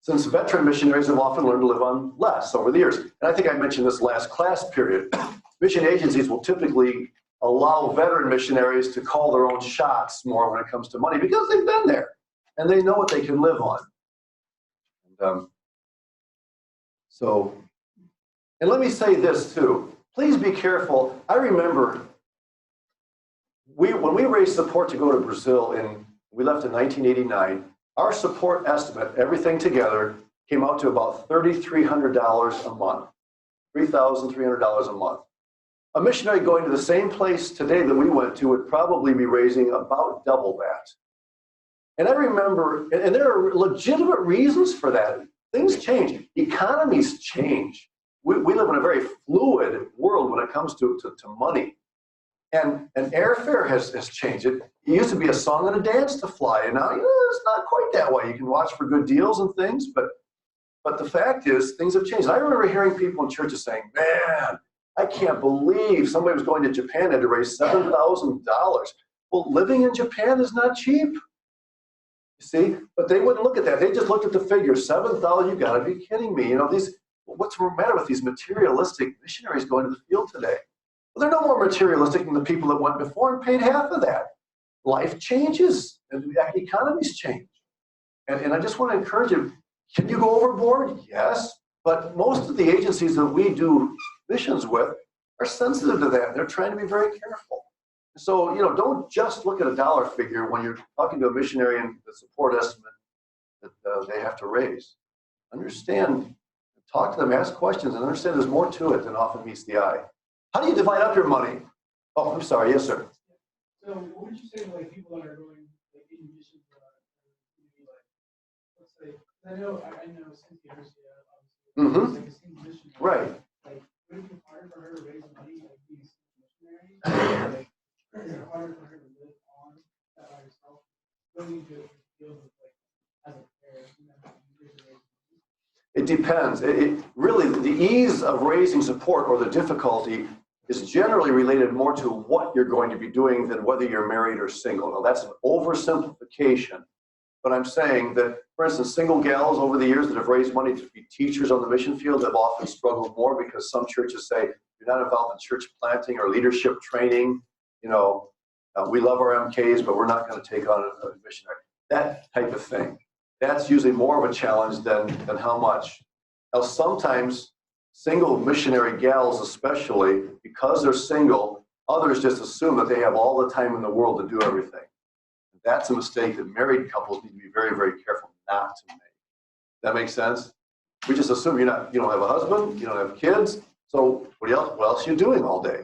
since veteran missionaries have often learned to live on less over the years. And I think I mentioned this last class period. Mission agencies will typically allow veteran missionaries to call their own shots more when it comes to money because they've been there and they know what they can live on. And let me say this too. Please be careful. I remember when we raised support to go to Brazil, we left in 1989, our support estimate, everything together, came out to about $3,300 a month, $3,300 a month. A missionary going to the same place today that we went to would probably be raising about double that. And I remember, and there are legitimate reasons for that. Things change. Economies change. We live in a very fluid world when it comes to money. And airfare has changed. It used to be a song and a dance to fly, and now it's not quite that way. You can watch for good deals and things, but the fact is things have changed. I remember hearing people in churches saying, man, I can't believe somebody was going to Japan and had to raise $7,000. Well, living in Japan is not cheap. You see, but they wouldn't look at that. They just looked at the figure, 7,000. You got to be kidding me. You know, what's the matter with these materialistic missionaries going to the field today? Well, they're no more materialistic than the people that went before and paid half of that. Life changes and the economies change. And I just want to encourage you, can you go overboard? Yes, but most of the agencies that we do missions with are sensitive to that. They're trying to be very careful. So, you know, don't just look at a dollar figure when you're talking to a missionary and the support estimate that they have to raise. Understand, talk to them, ask questions, and understand there's more to it than often meets the eye. How do you divide up your money? Oh, I'm sorry. Yes, sir. So what would you say to like people that are going like in missions like let's say I know Cynthia Garcia obviously like a single missionary. Right. Like would it be harder for her to raise money like being a missionary? Like is it harder for her to live on that by herself? Going to deal with like as a parent, you know, it depends. It really, the ease of raising support or the difficulty is generally related more to what you're going to be doing than whether you're married or single. Now, that's an oversimplification, but I'm saying that, for instance, single gals over the years that have raised money to be teachers on the mission field have often struggled more because some churches say, you're not involved in church planting or leadership training. You know, we love our MKs, but we're not going to take on a missionary. That type of thing. That's usually more of a challenge than how much. Now, sometimes single missionary gals especially, because they're single, others just assume that they have all the time in the world to do everything. That's a mistake that married couples need to be very, very careful not to make. That makes sense? We just assume you don't have a husband, you don't have kids, so what else are you doing all day?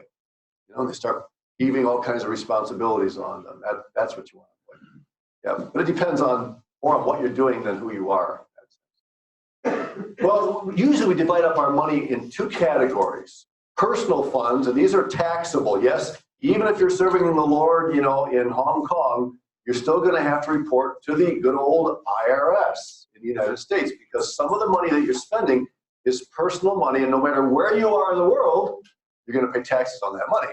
You know, they start heaving all kinds of responsibilities on them. That's what you want to avoid. Yeah, but it depends more on what you're doing than who you are. Well, usually we divide up our money in two categories. Personal funds, and these are taxable. Yes, even if you're serving in the Lord, you know, in Hong Kong, you're still going to have to report to the good old IRS in the United States because some of the money that you're spending is personal money, and no matter where you are in the world, you're going to pay taxes on that money.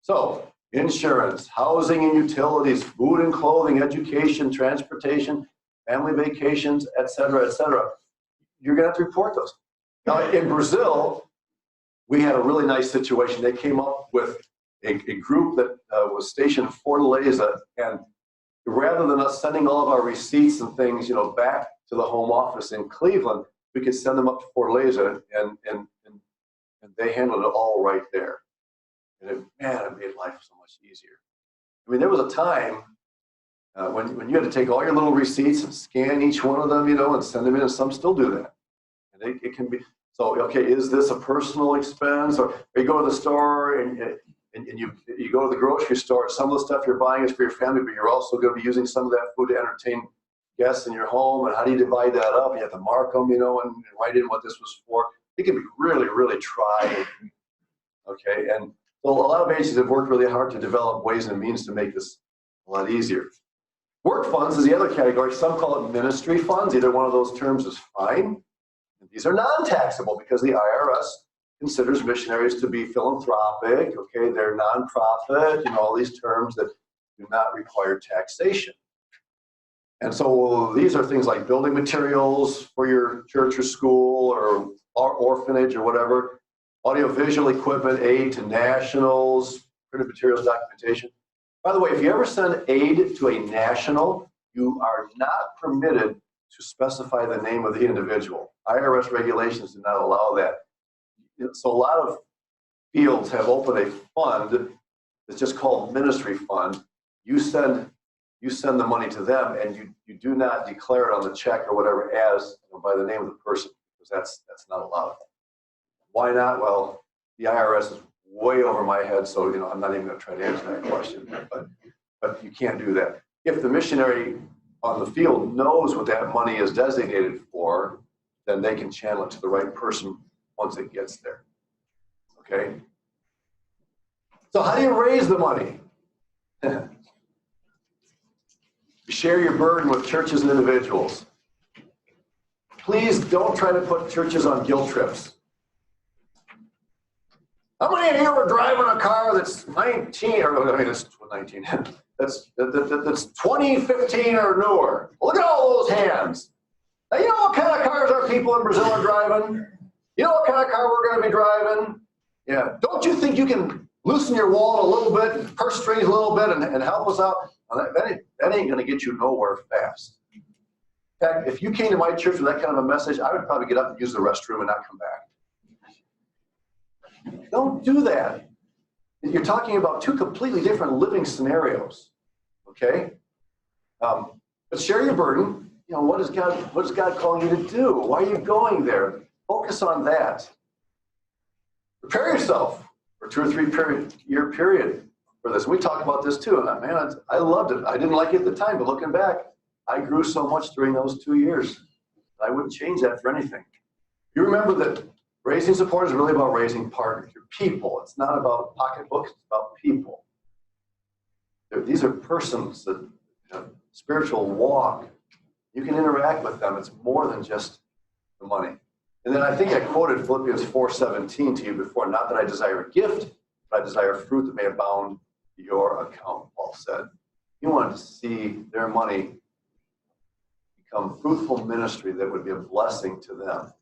So, insurance, housing and utilities, food and clothing, education, transportation, family vacations, et cetera, you're going to have to report those. Now, in Brazil, we had a really nice situation. They came up with a group that was stationed in Fortaleza, and rather than us sending all of our receipts and things, you know, back to the home office in Cleveland, we could send them up to Fortaleza, and they handled it all right there. And it made life so much easier. I mean, there was a time when you had to take all your little receipts and scan each one of them, you know, and send them in, and some still do that. And it can be, so, okay, is this a personal expense? Or you go to the store and you go to the grocery store, some of the stuff you're buying is for your family, but you're also going to be using some of that food to entertain guests in your home, and how do you divide that up? You have to mark them, you know, and write in what this was for. It can be really, really trying, okay? And so a lot of agencies have worked really hard to develop ways and means to make this a lot easier. Work funds is the other category. Some call it ministry funds. Either one of those terms is fine. These are non-taxable because the IRS considers missionaries to be philanthropic, okay? They're nonprofit, you know, all these terms that do not require taxation. And so these are things like building materials for your church or school or orphanage or whatever, audiovisual equipment, aid to nationals, printed materials, documentation. By the way, if you ever send aid to a national, you are not permitted to specify the name of the individual. IRS regulations do not allow that. So a lot of fields have opened a fund that's just called ministry fund. You send the money to them, and you do not declare it on the check or whatever as, you know, by the name of the person, because that's not allowed. Why not? Well, the IRS is way over my head, so, you know, I'm not even going to try to answer that question. But you can't do that. If the missionary on the field knows what that money is designated for, then they can channel it to the right person once it gets there. Okay? So how do you raise the money? You share your burden with churches and individuals. Please don't try to put churches on guilt trips. How many of you are driving a car that's 19, or I mean, it's 19, that's 2015 or newer. Look at all those hands. Now, you know what kind of cars our people in Brazil are driving? You know what kind of car we're going to be driving? Yeah. Don't you think you can loosen your wallet a little bit, purse strings a little bit, and help us out? Well, that ain't going to get you nowhere fast. In fact, if you came to my church with that kind of a message, I would probably get up and use the restroom and not come back. Don't do that. You're talking about two completely different living scenarios, okay? But share your burden. You know, what is God calling you to do? Why are you going there? Focus on that. Prepare yourself for 2 or 3 year period for this. We talked about this too, and man, I loved it. I didn't like it at the time, but looking back, I grew so much during those 2 years. I wouldn't change that for anything. You remember that raising support is really about raising partners, your people. It's not about pocketbooks, it's about people. These are persons that have spiritual walk. You can interact with them. It's more than just the money. And then I think I quoted Philippians 4:17 to you before. Not that I desire a gift, but I desire fruit that may abound to your account, Paul said. He wanted to see their money become fruitful ministry that would be a blessing to them.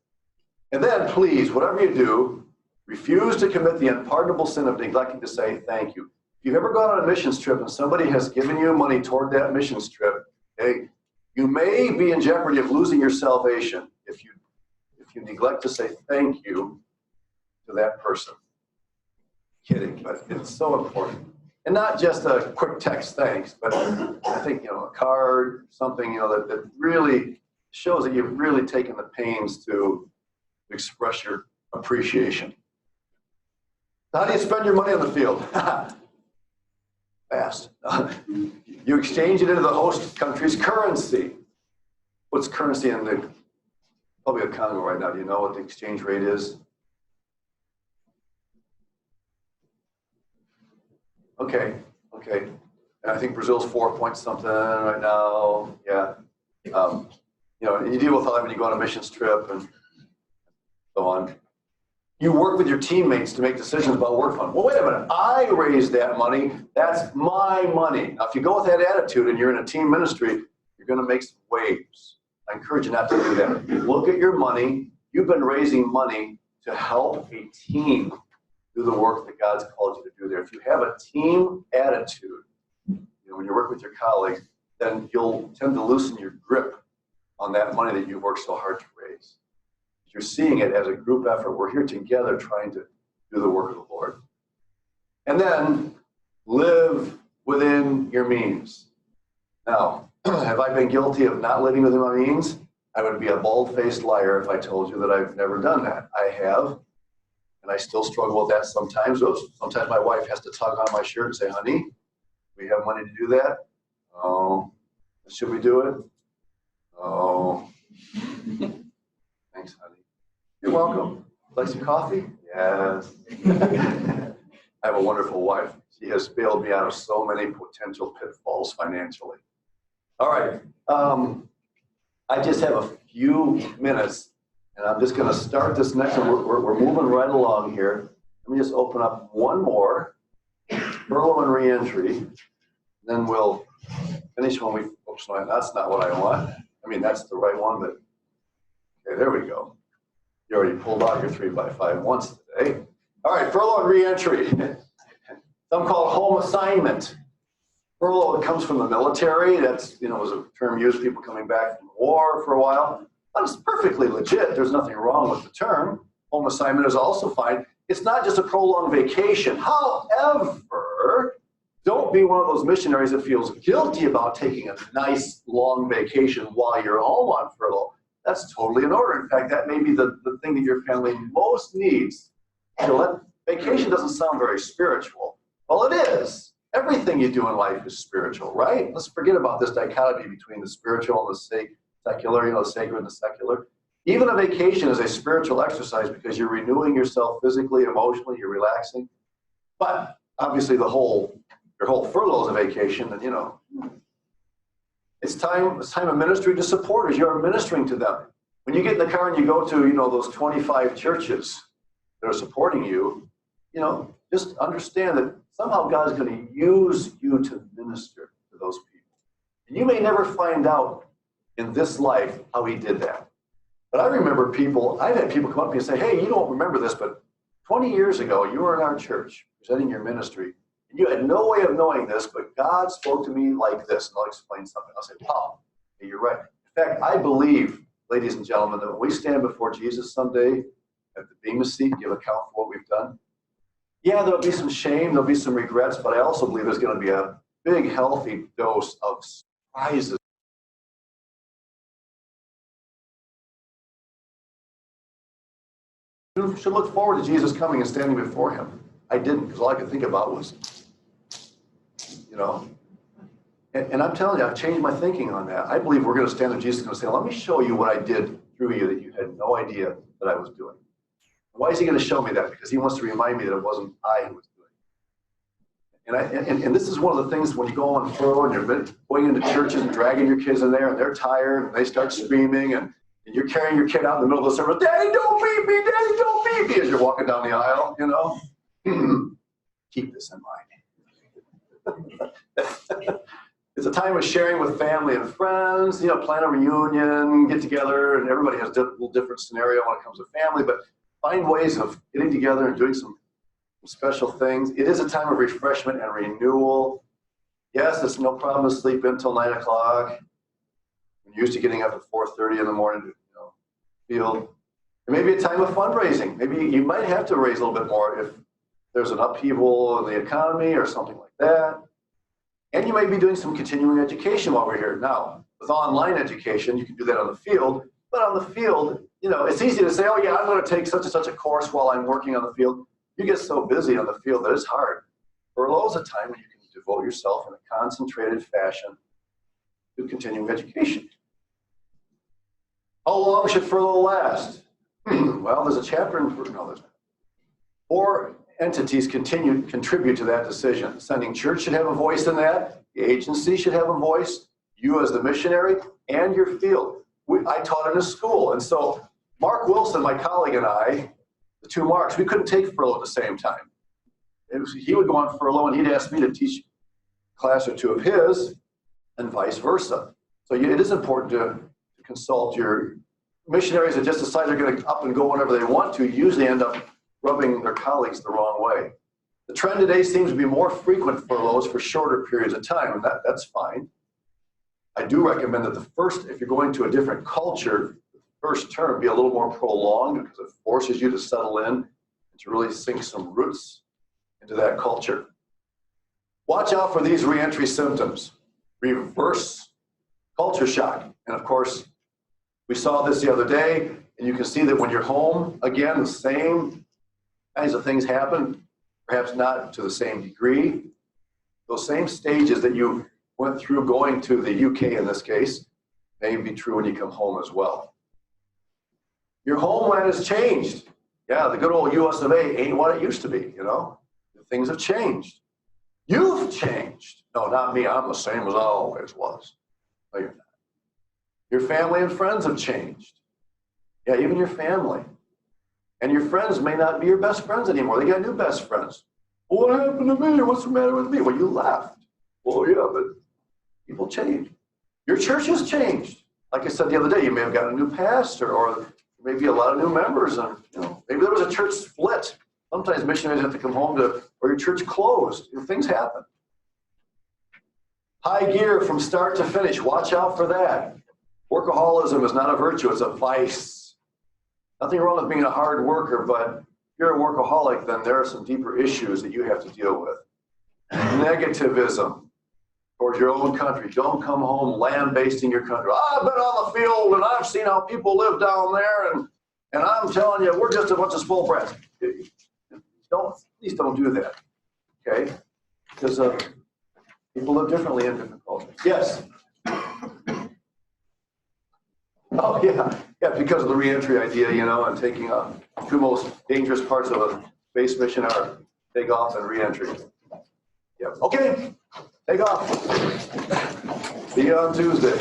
And then, please, whatever you do, refuse to commit the unpardonable sin of neglecting to say thank you. If you've ever gone on a missions trip and somebody has given you money toward that missions trip, hey, you may be in jeopardy of losing your salvation if you neglect to say thank you to that person. Kidding, but it's so important. And not just a quick text thanks, but I think, a card, something, that really shows that you've really taken the pains to express your appreciation. How do you spend your money on the field? Fast. You exchange it into the host country's currency. What's currency in the Republic of Congo right now? Do you know what the exchange rate is? Okay. And I think Brazil's 4 point something right now. Yeah. And you deal with all that when you go on a missions trip and so on. You work with your teammates to make decisions about work fund. Well, wait a minute. I raised that money. That's my money. Now, if you go with that attitude and you're in a team ministry, you're going to make some waves. I encourage you not to do that. Look at your money. You've been raising money to help a team do the work that God's called you to do there. If you have a team attitude, when you work with your colleagues, then you'll tend to loosen your grip on that money that you've worked so hard to raise. You're seeing it as a group effort. We're here together trying to do the work of the Lord. And then live within your means. Now, have I been guilty of not living within my means? I would be a bald-faced liar if I told you that I've never done that. I have, and I still struggle with that sometimes. Sometimes my wife has to tug on my shirt and say, honey, we have money to do that? Oh, should we do it? Oh, thanks, honey. You're welcome. Like some coffee? Yes. I have a wonderful wife. She has bailed me out of so many potential pitfalls financially. All right. I just have a few minutes, and I'm just going to start this next one. We're moving right along here. Let me just open up one more. Furlough and reentry. Then we'll finish when we, oops, no, that's not what I want. I mean, that's the right one, but okay, there we go. You already pulled out your 3x5 once today. All right, furlough and reentry. Some call it home assignment. Furlough comes from the military. That's, was a term used for people coming back from war for a while. But it's perfectly legit. There's nothing wrong with the term. Home assignment is also fine. It's not just a prolonged vacation. However, don't be one of those missionaries that feels guilty about taking a nice long vacation while you're home on furlough. That's totally in order. In fact, that may be the thing that your family most needs. Vacation doesn't sound very spiritual. Well, it is. Everything you do in life is spiritual, right? Let's forget about this dichotomy between the spiritual and the secular, the sacred and the secular. Even a vacation is a spiritual exercise because you're renewing yourself physically, emotionally, you're relaxing. But obviously your whole furlough is a vacation, and it's time of ministry to supporters. You're ministering to them. When you get in the car and you go to, those 25 churches that are supporting you, just understand that somehow God is going to use you to minister to those people. And you may never find out in this life how he did that. But I remember I've had people come up to me and say, hey, you don't remember this, but 20 years ago, you were in our church presenting your ministry. And you had no way of knowing this, but God spoke to me like this. And I'll explain something. I'll say, wow, you're right. In fact, I believe, ladies and gentlemen, that when we stand before Jesus someday at the Bema seat, give account for what we've done, yeah, there'll be some shame, there'll be some regrets, but I also believe there's going to be a big, healthy dose of surprises. You should look forward to Jesus coming and standing before him. I didn't, because all I could think about was, and I'm telling you, I've changed my thinking on that. I believe we're going to stand there, Jesus is going to say, let me show you what I did through you that you had no idea that I was doing. Why is he going to show me that? Because he wants to remind me that it wasn't I who was doing it. And this is one of the things when you go on furlough and you're going into churches and dragging your kids in there and they're tired and they start screaming and you're carrying your kid out in the middle of the service, Daddy, don't beat me, Daddy, don't beat me, as you're walking down the aisle, Keep this in mind. It's a time of sharing with family and friends, plan a reunion, get together, and everybody has a little different scenario when it comes to family, but find ways of getting together and doing some special things. It is a time of refreshment and renewal. Yes, it's no problem to sleep until 9 o'clock. I'm used to getting up at 4:30 in the morning to field. It may be a time of fundraising. Maybe you might have to raise a little bit more if there's an upheaval in the economy or something like that. And you may be doing some continuing education while we're here. Now, with online education, you can do that on the field. But on the field, it's easy to say, oh yeah, I'm going to take such and such a course while I'm working on the field. You get so busy on the field that it's hard. Furlough is a time when you can devote yourself in a concentrated fashion to continuing education. How long should furlough last? Well, there's a chapter in there's not. 4 entities contribute to that decision. Sending church should have a voice in that. The agency should have a voice. You as the missionary and your field. I taught in a school, and so Mark Wilson, my colleague, and I, the 2 Marks, we couldn't take furlough at the same time. He would go on furlough, and he'd ask me to teach a class or 2 of his, and vice versa. So it is important to consult your missionaries that just decide they're going to up and go whenever they want to, usually end up rubbing their colleagues the wrong way. The trend today seems to be more frequent furloughs for shorter periods of time, and that's fine. I do recommend that if you're going to a different culture, the first term be a little more prolonged because it forces you to settle in and to really sink some roots into that culture. Watch out for these reentry symptoms. Reverse culture shock. And of course, we saw this the other day, and you can see that when you're home, again, the same kinds of things happen, perhaps not to the same degree. Those same stages that you went through going to the UK in this case may be true when you come home as well. Your homeland has changed. Yeah, the good old US of A ain't what it used to be, Things have changed. You've changed. No, not me. I'm the same as I always was. No, you're not. Your family and friends have changed. Yeah, even your family. And your friends may not be your best friends anymore. They got new best friends. Well, what happened to me? What's the matter with me? Well, you left. Well, yeah, but people change. Your church has changed. Like I said the other day, you may have got a new pastor or maybe a lot of new members. And, maybe there was a church split. Sometimes missionaries have to come home or your church closed. Things happen. High gear from start to finish. Watch out for that. Workaholism is not a virtue, it's a vice. Nothing wrong with being a hard worker, but if you're a workaholic, then there are some deeper issues that you have to deal with. Negativism towards your own country. Don't come home lambasting your country. I've been on the field and I've seen how people live down there, and I'm telling you, we're just a bunch of spoiled brats. Please don't do that, okay? Because people live differently in different cultures. Yes? Oh, yeah, because of the reentry idea, and taking 2 most dangerous parts of a space mission are take off and reentry. Yep. Okay, take off. See you on Tuesday.